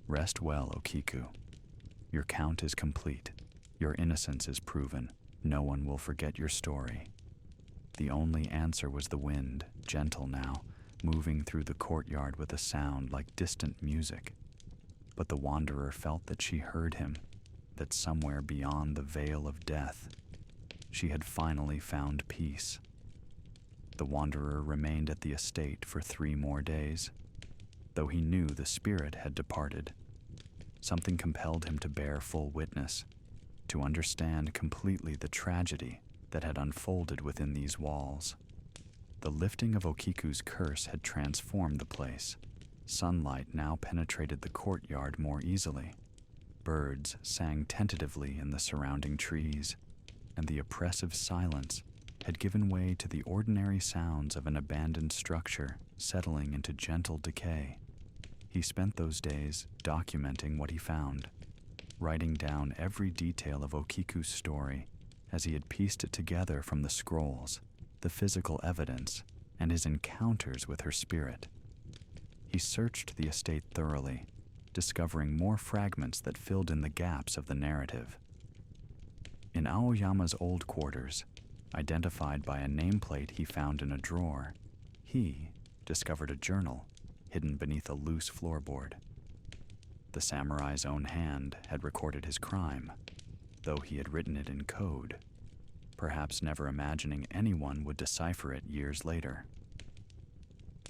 Rest well, Okiku. Your count is complete. Your innocence is proven. No one will forget your story. The only answer was the wind, gentle now, moving through the courtyard with a sound like distant music. But the wanderer felt that she heard him, that somewhere beyond the veil of death, she had finally found peace. The wanderer remained at the estate for 3 more days, though he knew the spirit had departed. Something compelled him to bear full witness, to understand completely the tragedy that had unfolded within these walls. The lifting of Okiku's curse had transformed the place. Sunlight now penetrated the courtyard more easily. Birds sang tentatively in the surrounding trees, and the oppressive silence had given way to the ordinary sounds of an abandoned structure settling into gentle decay. He spent those days documenting what he found, writing down every detail of Okiku's story as he had pieced it together from the scrolls, the physical evidence, and his encounters with her spirit. He searched the estate thoroughly, discovering more fragments that filled in the gaps of the narrative. In Aoyama's old quarters, identified by a nameplate he found in a drawer, he discovered a journal hidden beneath a loose floorboard. The samurai's own hand had recorded his crime, though he had written it in code, perhaps never imagining anyone would decipher it years later.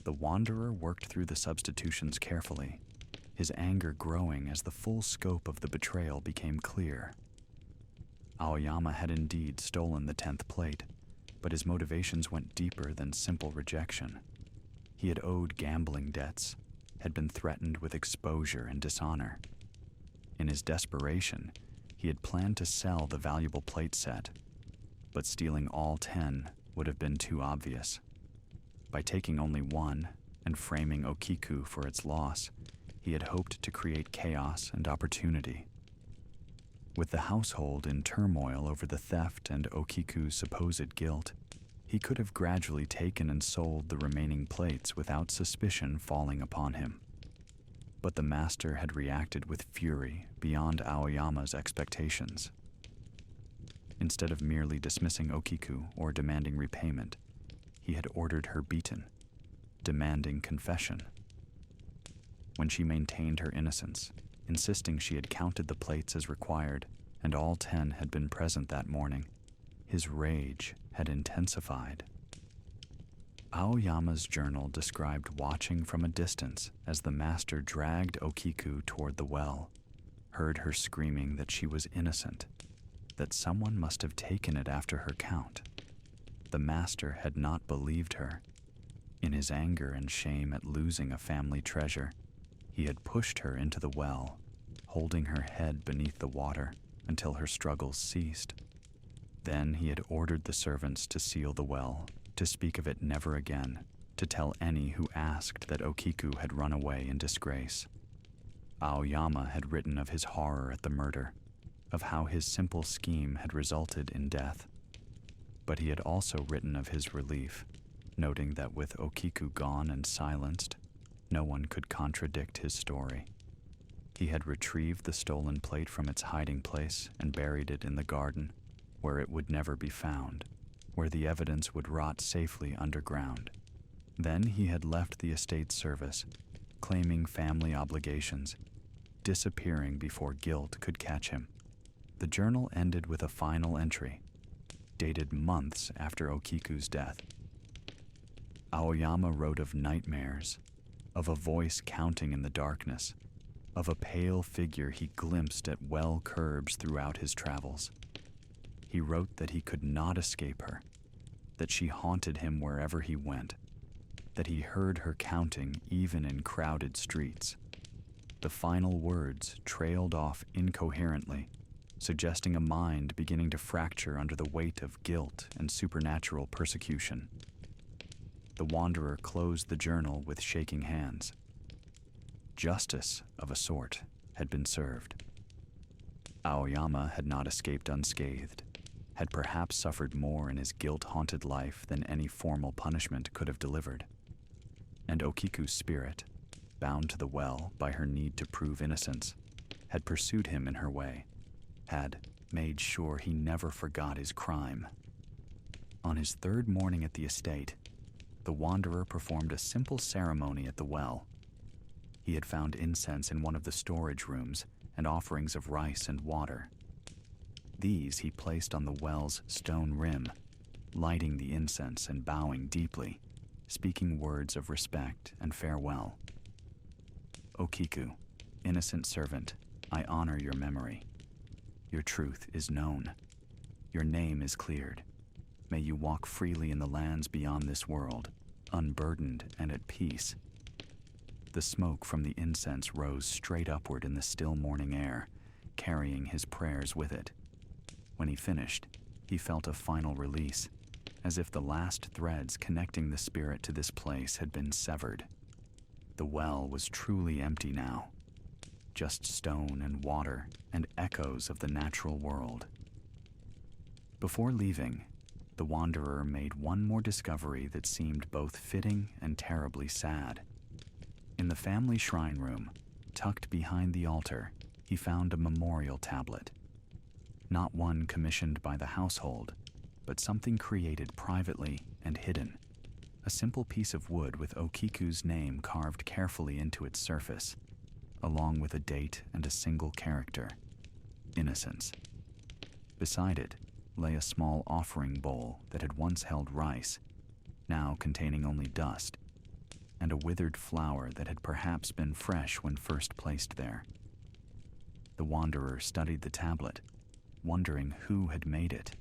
The wanderer worked through the substitutions carefully, his anger growing as the full scope of the betrayal became clear. Aoyama had indeed stolen the 10th plate, but his motivations went deeper than simple rejection. He had owed gambling debts, had been threatened with exposure and dishonor. In his desperation, he had planned to sell the valuable plate set, but stealing all 10 would have been too obvious. By taking only one and framing Okiku for its loss, he had hoped to create chaos and opportunity. With the household in turmoil over the theft and Okiku's supposed guilt, he could have gradually taken and sold the remaining plates without suspicion falling upon him. But the master had reacted with fury beyond Aoyama's expectations. Instead of merely dismissing Okiku or demanding repayment, he had ordered her beaten, demanding confession. When she maintained her innocence, insisting she had counted the plates as required and all 10 had been present that morning, his rage had intensified. Aoyama's journal described watching from a distance as the master dragged Okiku toward the well, heard her screaming that she was innocent, that someone must have taken it after her count. The master had not believed her. In his anger and shame at losing a family treasure, he had pushed her into the well, holding her head beneath the water until her struggles ceased. Then he had ordered the servants to seal the well, to speak of it never again, to tell any who asked that Okiku had run away in disgrace. Aoyama had written of his horror at the murder, of how his simple scheme had resulted in death. But he had also written of his relief, noting that with Okiku gone and silenced, no one could contradict his story. He had retrieved the stolen plate from its hiding place and buried it in the garden, where it would never be found, where the evidence would rot safely underground. Then he had left the estate service, claiming family obligations, disappearing before guilt could catch him. The journal ended with a final entry, dated months after Okiku's death. Aoyama wrote of nightmares, of a voice counting in the darkness, of a pale figure he glimpsed at well curbs throughout his travels. He wrote that he could not escape her, that she haunted him wherever he went, that he heard her counting even in crowded streets. The final words trailed off incoherently, suggesting a mind beginning to fracture under the weight of guilt and supernatural persecution. The wanderer closed the journal with shaking hands. Justice, of a sort, had been served. Aoyama had not escaped unscathed, had perhaps suffered more in his guilt-haunted life than any formal punishment could have delivered. And Okiku's spirit, bound to the well by her need to prove innocence, had pursued him in her way, had made sure he never forgot his crime. On his third morning at the estate, the wanderer performed a simple ceremony at the well. He had found incense in one of the storage rooms and offerings of rice and water. These he placed on the well's stone rim, lighting the incense and bowing deeply, speaking words of respect and farewell. Okiku, innocent servant, I honor your memory. Your truth is known. Your name is cleared. May you walk freely in the lands beyond this world, unburdened and at peace. The smoke from the incense rose straight upward in the still morning air, carrying his prayers with it. When he finished, he felt a final release, as if the last threads connecting the spirit to this place had been severed. The well was truly empty now, just stone and water and echoes of the natural world. Before leaving, the wanderer made one more discovery that seemed both fitting and terribly sad. In the family shrine room, Tucked behind the altar, he found a memorial tablet. Not one commissioned by the household, but something created privately and hidden. A simple piece of wood with Okiku's name carved carefully into its surface, along with a date and a single character: innocence. Beside it lay a small offering bowl that had once held rice, now containing only dust, and a withered flower that had perhaps been fresh when first placed there. The wanderer studied the tablet, wondering who had made it.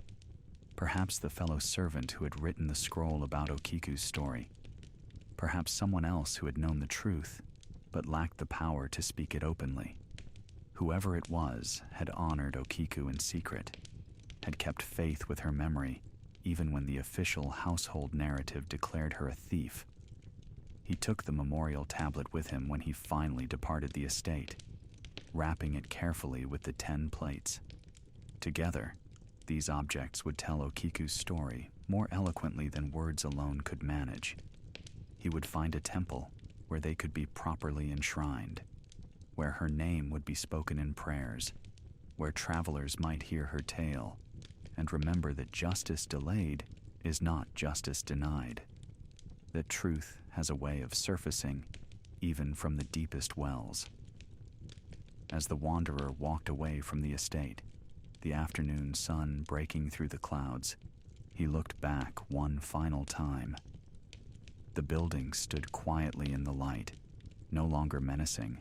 Perhaps the fellow servant who had written the scroll about Okiku's story. Perhaps someone else who had known the truth, but lacked the power to speak it openly. Whoever it was had honored Okiku in secret, had kept faith with her memory, even when the official household narrative declared her a thief. He took the memorial tablet with him when he finally departed the estate, wrapping it carefully with the 10 plates. Together, these objects would tell Okiku's story more eloquently than words alone could manage. He would find a temple where they could be properly enshrined, where her name would be spoken in prayers, where travelers might hear her tale, and remember that justice delayed is not justice denied, that truth has a way of surfacing even from the deepest wells. As the wanderer walked away from the estate, the afternoon sun breaking through the clouds, he looked back one final time. The building stood quietly in the light, no longer menacing,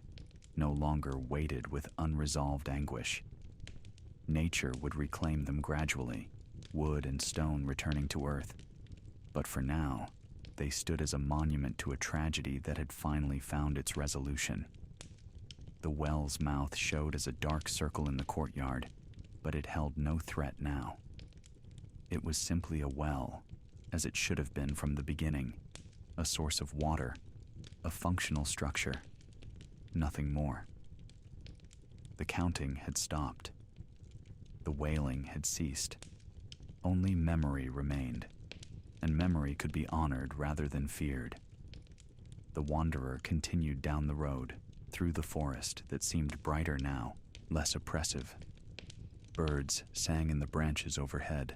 no longer weighted with unresolved anguish. Nature would reclaim them gradually, wood and stone returning to earth. But for now, they stood as a monument to a tragedy that had finally found its resolution. The well's mouth showed as a dark circle in the courtyard, but it held no threat now. It was simply a well, as it should have been from the beginning, a source of water, a functional structure, nothing more. The counting had stopped. The wailing had ceased. Only memory remained, and memory could be honored rather than feared. The wanderer continued down the road, through the forest that seemed brighter now, less oppressive. Birds sang in the branches overhead,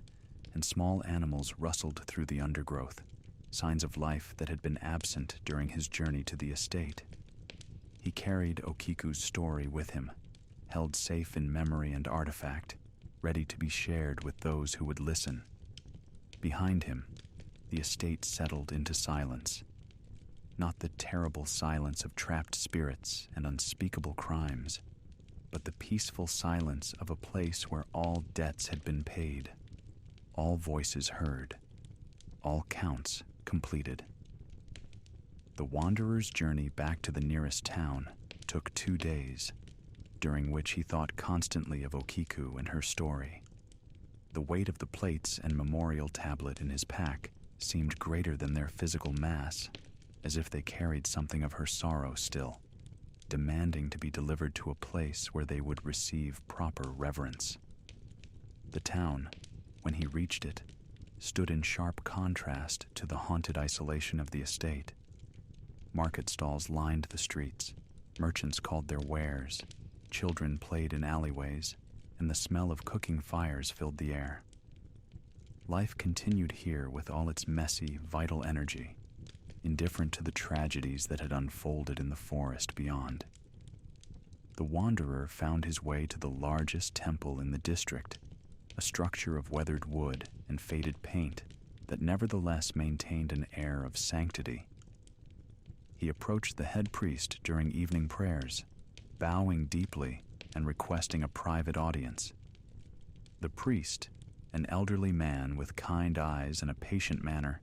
and small animals rustled through the undergrowth, signs of life that had been absent during his journey to the estate. He carried Okiku's story with him, held safe in memory and artifact, ready to be shared with those who would listen. Behind him, the estate settled into silence. Not the terrible silence of trapped spirits and unspeakable crimes, but the peaceful silence of a place where all debts had been paid, all voices heard, all counts completed. The wanderer's journey back to the nearest town took 2 days, during which he thought constantly of Okiku and her story. The weight of the plates and memorial tablet in his pack seemed greater than their physical mass, as if they carried something of her sorrow still, demanding to be delivered to a place where they would receive proper reverence. The town, when he reached it, stood in sharp contrast to the haunted isolation of the estate. Market stalls lined the streets, merchants called their wares, children played in alleyways, and the smell of cooking fires filled the air. Life continued here with all its messy, vital energy, indifferent to the tragedies that had unfolded in the forest beyond. The wanderer found his way to the largest temple in the district, a structure of weathered wood and faded paint that nevertheless maintained an air of sanctity. He approached the head priest during evening prayers, bowing deeply and requesting a private audience. The priest, an elderly man with kind eyes and a patient manner,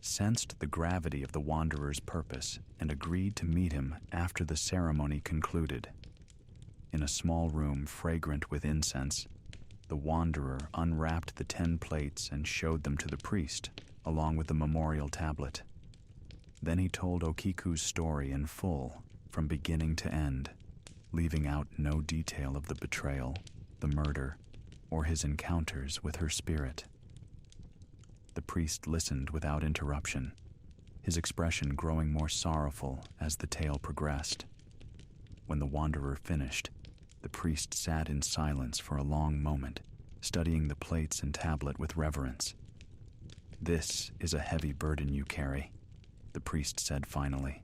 sensed the gravity of the wanderer's purpose and agreed to meet him after the ceremony concluded. In a small room fragrant with incense, the wanderer unwrapped the 10 plates and showed them to the priest, along with the memorial tablet. Then he told Okiku's story in full, from beginning to end, leaving out no detail of the betrayal, the murder, or his encounters with her spirit. The priest listened without interruption, his expression growing more sorrowful as the tale progressed. When the wanderer finished, the priest sat in silence for a long moment, studying the plates and tablet with reverence. "This is a heavy burden you carry," the priest said finally.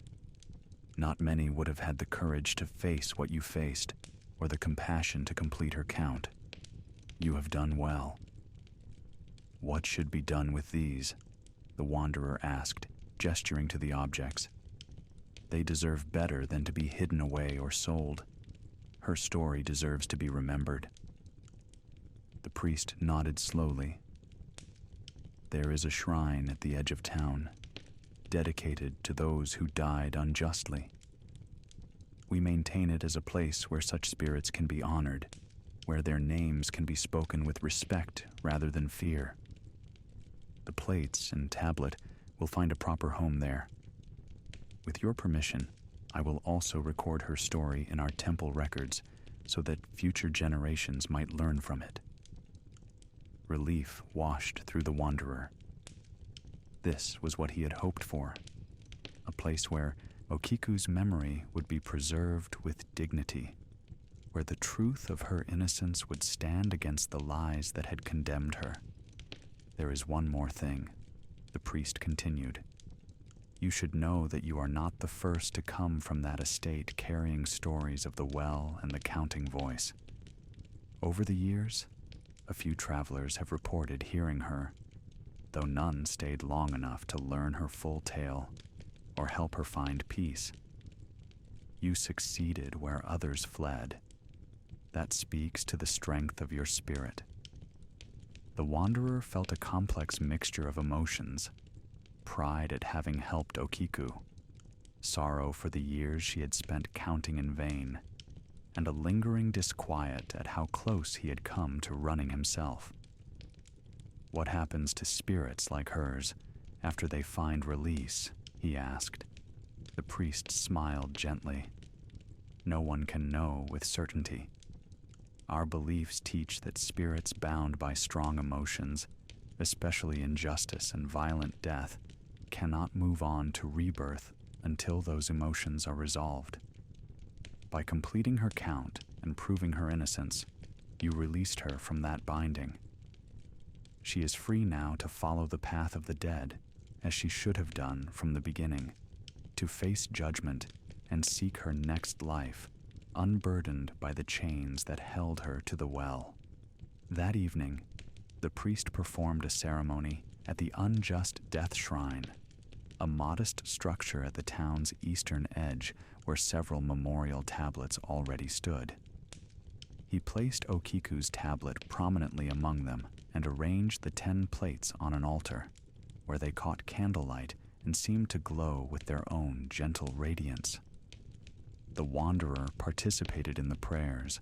"Not many would have had the courage to face what you faced, or the compassion to complete her count. You have done well." "What should be done with these?" the wanderer asked, gesturing to the objects. "They deserve better than to be hidden away or sold. Her story deserves to be remembered." The priest nodded slowly. "There is a shrine at the edge of town, dedicated to those who died unjustly. We maintain it as a place where such spirits can be honored, where their names can be spoken with respect rather than fear. The plates and tablet will find a proper home there. With your permission, I will also record her story in our temple records so that future generations might learn from it." Relief washed through the wanderer. This was what he had hoped for, a place where Okiku's memory would be preserved with dignity, where the truth of her innocence would stand against the lies that had condemned her. "There is one more thing," the priest continued. "You should know that you are not the first to come from that estate carrying stories of the well and the counting voice. Over the years, a few travelers have reported hearing her, though none stayed long enough to learn her full tale or help her find peace. You succeeded where others fled. That speaks to the strength of your spirit." The wanderer felt a complex mixture of emotions: pride at having helped Okiku, sorrow for the years she had spent counting in vain, and a lingering disquiet at how close he had come to running himself. "What happens to spirits like hers after they find release?" he asked. The priest smiled gently. "No one can know with certainty. Our beliefs teach that spirits bound by strong emotions, especially injustice and violent death, cannot move on to rebirth until those emotions are resolved. By completing her count and proving her innocence, you released her from that binding. She is free now to follow the path of the dead, as she should have done from the beginning, to face judgment and seek her next life, unburdened by the chains that held her to the well." That evening, the priest performed a ceremony at the Unjust Death Shrine, a modest structure at the town's eastern edge where several memorial tablets already stood. He placed Okiku's tablet prominently among them and arranged the 10 plates on an altar, where they caught candlelight and seemed to glow with their own gentle radiance. The wanderer participated in the prayers,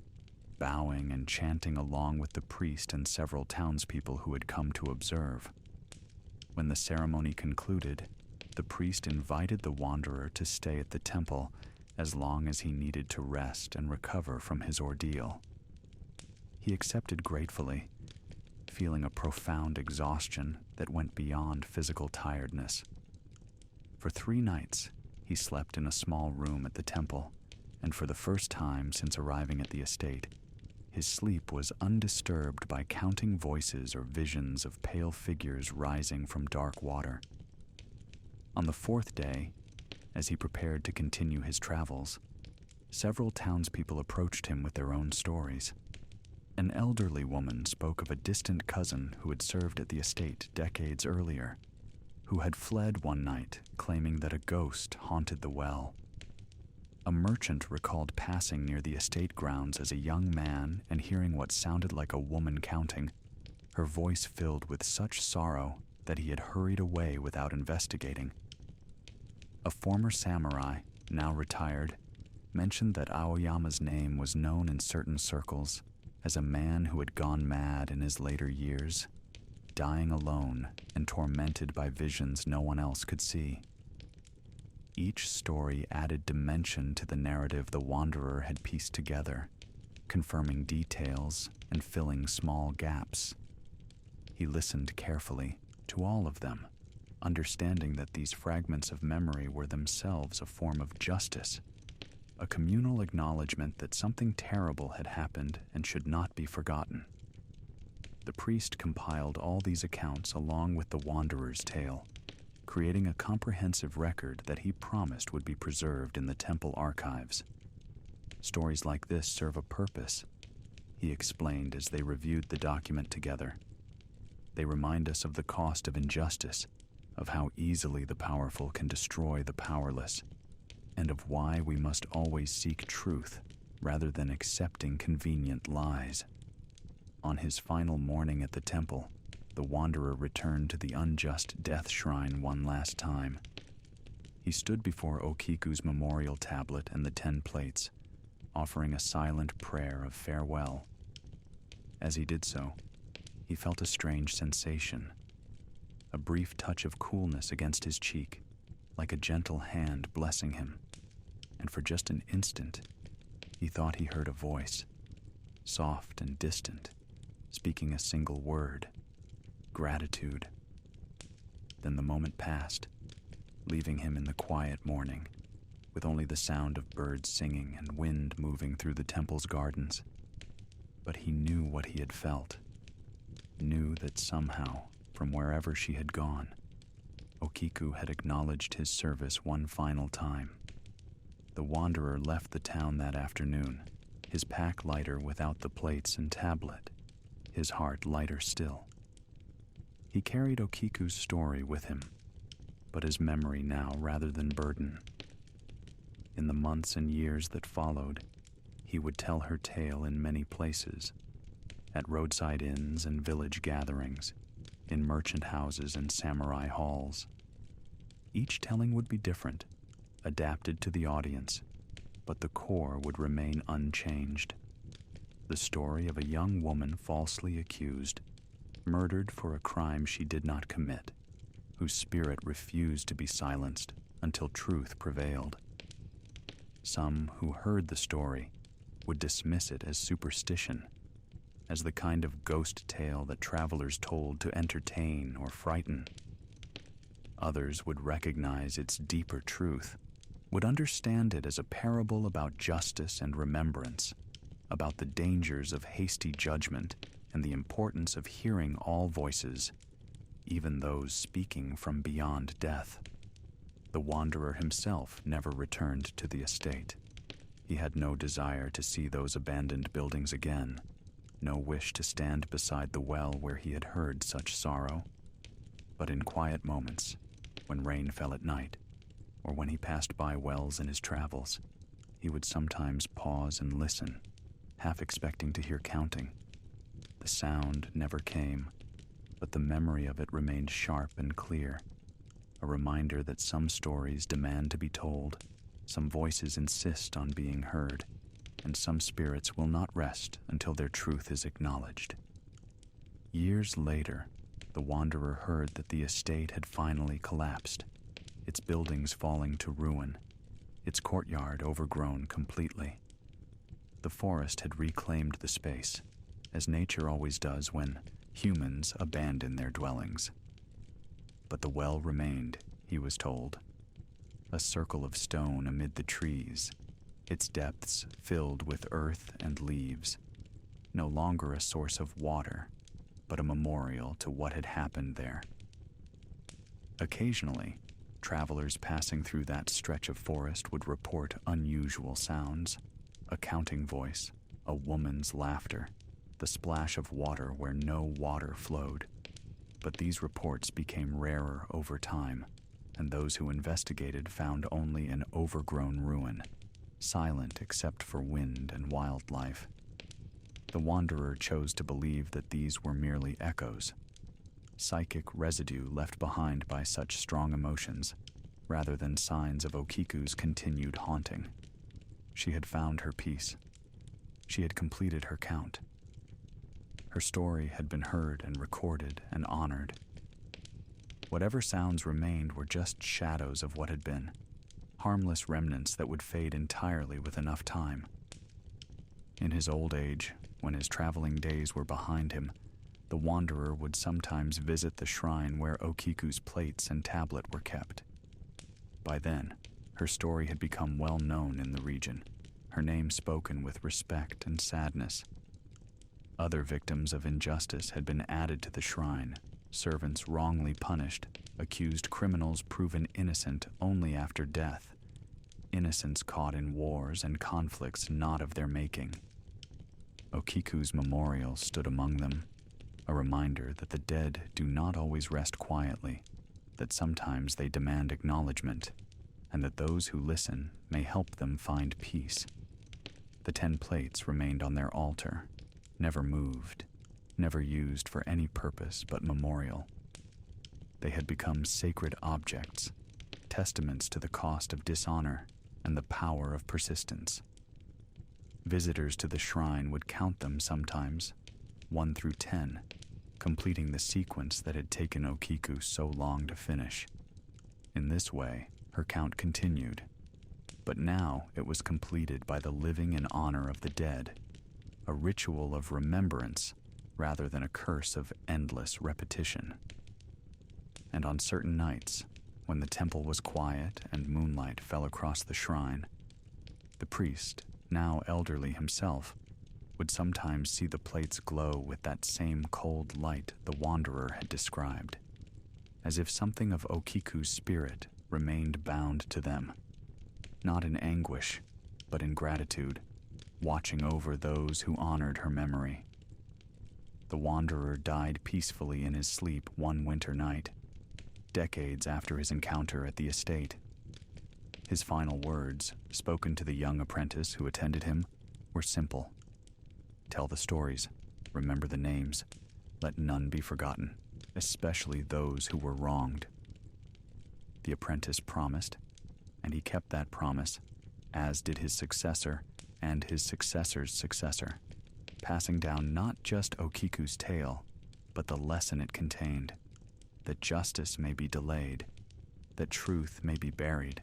bowing and chanting along with the priest and several townspeople who had come to observe. When the ceremony concluded, the priest invited the wanderer to stay at the temple as long as he needed to rest and recover from his ordeal. He accepted gratefully, feeling a profound exhaustion that went beyond physical tiredness. For 3 nights, he slept in a small room at the temple, and for the first time since arriving at the estate, his sleep was undisturbed by counting voices or visions of pale figures rising from dark water. On the 4th day, as he prepared to continue his travels, several townspeople approached him with their own stories. An elderly woman spoke of a distant cousin who had served at the estate decades earlier, who had fled one night claiming that a ghost haunted the well. A merchant recalled passing near the estate grounds as a young man and hearing what sounded like a woman counting, her voice filled with such sorrow that he had hurried away without investigating. A former samurai, now retired, mentioned that Aoyama's name was known in certain circles as a man who had gone mad in his later years, dying alone and tormented by visions no one else could see. Each story added dimension to the narrative the wanderer had pieced together, confirming details and filling small gaps. He listened carefully to all of them, understanding that these fragments of memory were themselves a form of justice, a communal acknowledgement that something terrible had happened and should not be forgotten. The priest compiled all these accounts along with the wanderer's tale, creating a comprehensive record that he promised would be preserved in the temple archives. Stories like this serve a purpose, he explained as they reviewed the document together. They remind us of the cost of injustice, of how easily the powerful can destroy the powerless, and of why we must always seek truth rather than accepting convenient lies. On his final morning at the temple, the wanderer returned to the unjust death shrine one last time. He stood before Okiku's memorial tablet and the 10 plates, offering a silent prayer of farewell. As he did so, he felt a strange sensation, a brief touch of coolness against his cheek, like a gentle hand blessing him. And for just an instant, he thought he heard a voice, soft and distant, speaking a single word: gratitude. Then the moment passed, leaving him in the quiet morning, with only the sound of birds singing and wind moving through the temple's gardens. But he knew what he had felt, knew that somehow, from wherever she had gone, Okiku had acknowledged his service one final time. The wanderer left the town that afternoon, his pack lighter without the plates and tablet, his heart lighter still. He carried Okiku's story with him, but as memory now rather than burden. In the months and years that followed, he would tell her tale in many places, at roadside inns and village gatherings, in merchant houses and samurai halls. Each telling would be different, adapted to the audience, but the core would remain unchanged. The story of a young woman falsely accused, murdered for a crime she did not commit, whose spirit refused to be silenced until truth prevailed. Some who heard the story would dismiss it as superstition, as the kind of ghost tale that travelers told to entertain or frighten. Others would recognize its deeper truth, would understand it as a parable about justice and remembrance, about the dangers of hasty judgment and the importance of hearing all voices, even those speaking from beyond death. The wanderer himself never returned to the estate. He had no desire to see those abandoned buildings again, no wish to stand beside the well where he had heard such sorrow. But in quiet moments, when rain fell at night, or when he passed by wells in his travels, he would sometimes pause and listen, half expecting to hear counting. The sound never came, but the memory of it remained sharp and clear, a reminder that some stories demand to be told, some voices insist on being heard, and some spirits will not rest until their truth is acknowledged. Years later, the wanderer heard that the estate had finally collapsed, its buildings falling to ruin, its courtyard overgrown completely. The forest had reclaimed the space, as nature always does when humans abandon their dwellings. But the well remained, he was told, a circle of stone amid the trees, its depths filled with earth and leaves, no longer a source of water, but a memorial to what had happened there. Occasionally, travelers passing through that stretch of forest would report unusual sounds, a counting voice, a woman's laughter, the splash of water where no water flowed. But these reports became rarer over time, and those who investigated found only an overgrown ruin, silent except for wind and wildlife. The wanderer chose to believe that these were merely echoes, psychic residue left behind by such strong emotions, rather than signs of Okiku's continued haunting. She had found her peace. She had completed her count. Her story had been heard and recorded and honored. Whatever sounds remained were just shadows of what had been, harmless remnants that would fade entirely with enough time. In his old age, when his traveling days were behind him, the wanderer would sometimes visit the shrine where Okiku's plates and tablet were kept. By then, Her story had become well known in the region, her name spoken with respect and sadness. Other victims of injustice had been added to the shrine, servants wrongly punished, accused criminals proven innocent only after death, innocents caught in wars and conflicts not of their making. Okiku's memorial stood among them, a reminder that the dead do not always rest quietly, that sometimes they demand acknowledgement, and that those who listen may help them find peace. The 10 plates remained on their altar, never moved, never used for any purpose but memorial. They had become sacred objects, testaments to the cost of dishonor and the power of persistence. Visitors to the shrine would count them sometimes, 1 through 10, completing the sequence that had taken Okiku so long to finish. In this way, her count continued, but now it was completed by the living in honor of the dead, a ritual of remembrance rather than a curse of endless repetition. And on certain nights, when the temple was quiet and moonlight fell across the shrine, the priest, now elderly himself, would sometimes see the plates glow with that same cold light the wanderer had described, as if something of Okiku's spirit remained bound to them, not in anguish, but in gratitude, watching over those who honored her memory. The wanderer died peacefully in his sleep one winter night, decades after his encounter at the estate. His final words, spoken to the young apprentice who attended him, were simple. Tell the stories, remember the names, let none be forgotten, especially those who were wronged. The apprentice promised, and he kept that promise, as did his successor and his successor's successor, passing down not just Okiku's tale, but the lesson it contained, that justice may be delayed, that truth may be buried,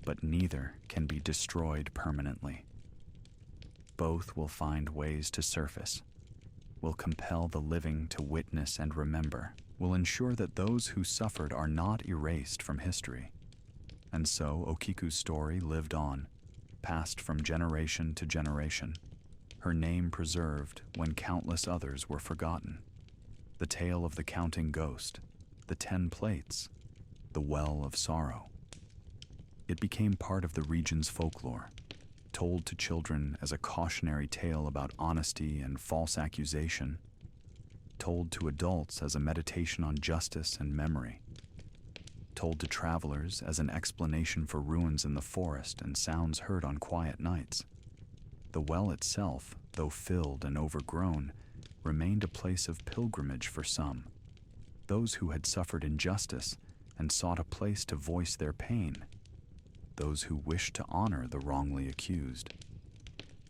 but neither can be destroyed permanently. Both will find ways to surface, will compel the living to witness and remember, will ensure that those who suffered are not erased from history. And so Okiku's story lived on, passed from generation to generation, her name preserved when countless others were forgotten. The tale of the counting ghost, the 10 plates, the well of sorrow. It became part of the region's folklore, told to children as a cautionary tale about honesty and false accusation, told to adults as a meditation on justice and memory, told to travelers as an explanation for ruins in the forest and sounds heard on quiet nights. The well itself, though filled and overgrown, remained a place of pilgrimage for some, those who had suffered injustice and sought a place to voice their pain, those who wished to honor the wrongly accused,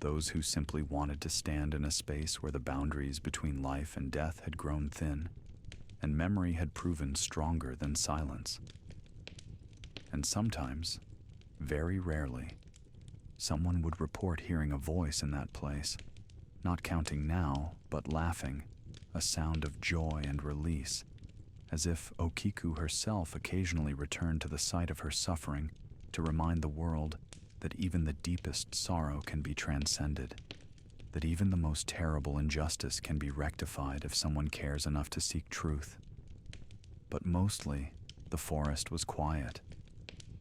those who simply wanted to stand in a space where the boundaries between life and death had grown thin, and memory had proven stronger than silence. And sometimes, very rarely, someone would report hearing a voice in that place, not counting now, but laughing, a sound of joy and release, as if Okiku herself occasionally returned to the site of her suffering to remind the world that even the deepest sorrow can be transcended, that even the most terrible injustice can be rectified if someone cares enough to seek truth. But mostly, the forest was quiet.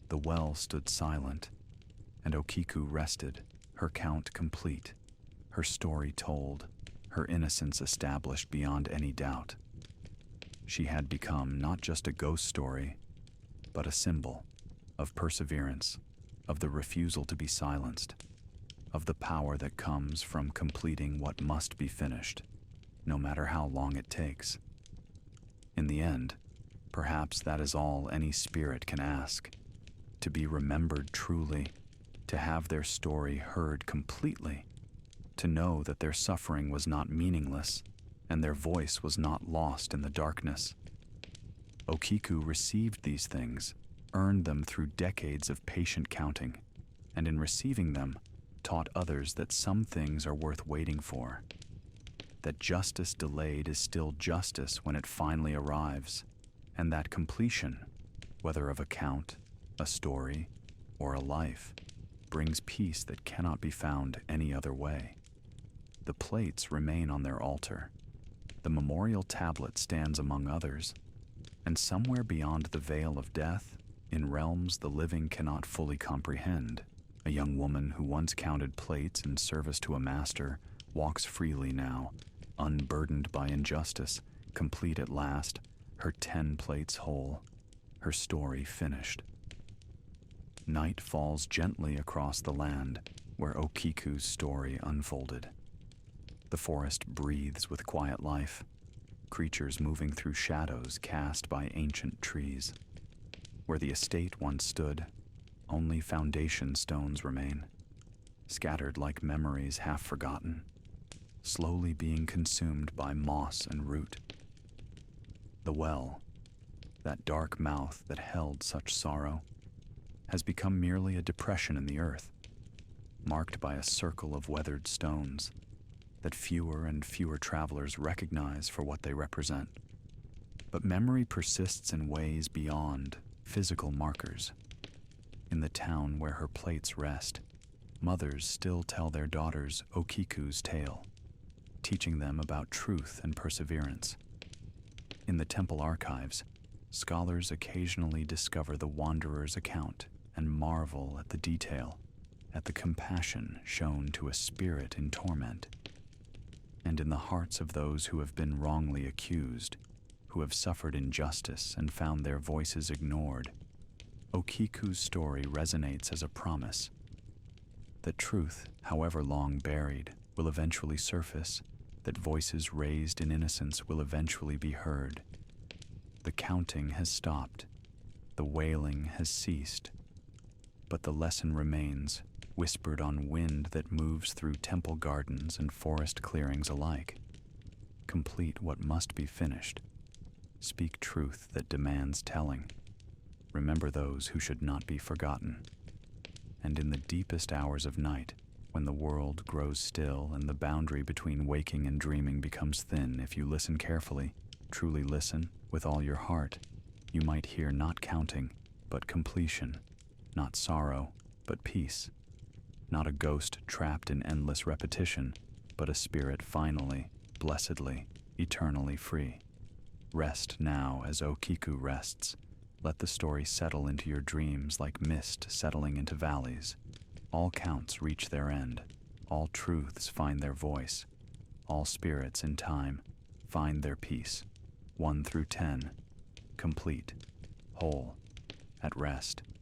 The well stood silent, and Okiku rested, her count complete, her story told, her innocence established beyond any doubt. She had become not just a ghost story, but a symbol of perseverance, of the refusal to be silenced, of the power that comes from completing what must be finished, no matter how long it takes. In the end, perhaps that is all any spirit can ask, to be remembered truly, to have their story heard completely, to know that their suffering was not meaningless and their voice was not lost in the darkness. Okiku received these things, earned them through decades of patient counting, and in receiving them, taught others that some things are worth waiting for, that justice delayed is still justice when it finally arrives, and that completion, whether of a count, a story, or a life, brings peace that cannot be found any other way. The plates remain on their altar. The memorial tablet stands among others, and somewhere beyond the veil of death, in realms the living cannot fully comprehend, a young woman who once counted plates in service to a master walks freely now, unburdened by injustice, complete at last, her 10 plates whole, her story finished. Night falls gently across the land where Okiku's story unfolded. The forest breathes with quiet life, creatures moving through shadows cast by ancient trees. Where the estate once stood, only foundation stones remain, scattered like memories half forgotten, slowly being consumed by moss and root. The well, that dark mouth that held such sorrow, has become merely a depression in the earth, marked by a circle of weathered stones that fewer and fewer travelers recognize for what they represent. But memory persists in ways beyond physical markers. In the town where her plates rest, mothers still tell their daughters Okiku's tale, teaching them about truth and perseverance. In the temple archives, scholars occasionally discover the wanderer's account and marvel at the detail, at the compassion shown to a spirit in torment. And in the hearts of those who have been wrongly accused, who have suffered injustice and found their voices ignored, Okiku's story resonates as a promise that truth, however long buried, will eventually surface, that voices raised in innocence will eventually be heard. The counting has stopped, the wailing has ceased, but the lesson remains, whispered on wind that moves through temple gardens and forest clearings alike. Complete what must be finished. Speak truth that demands telling. Remember those who should not be forgotten. And in the deepest hours of night, when the world grows still and the boundary between waking and dreaming becomes thin, if you listen carefully, truly listen with all your heart, you might hear not counting, but completion, not sorrow, but peace, not a ghost trapped in endless repetition, but a spirit finally, blessedly, eternally free. Rest now as Okiku rests. Let the story settle into your dreams like mist settling into valleys. All counts reach their end. All truths find their voice. All spirits in time find their peace. 1 through 10, complete, whole, at rest.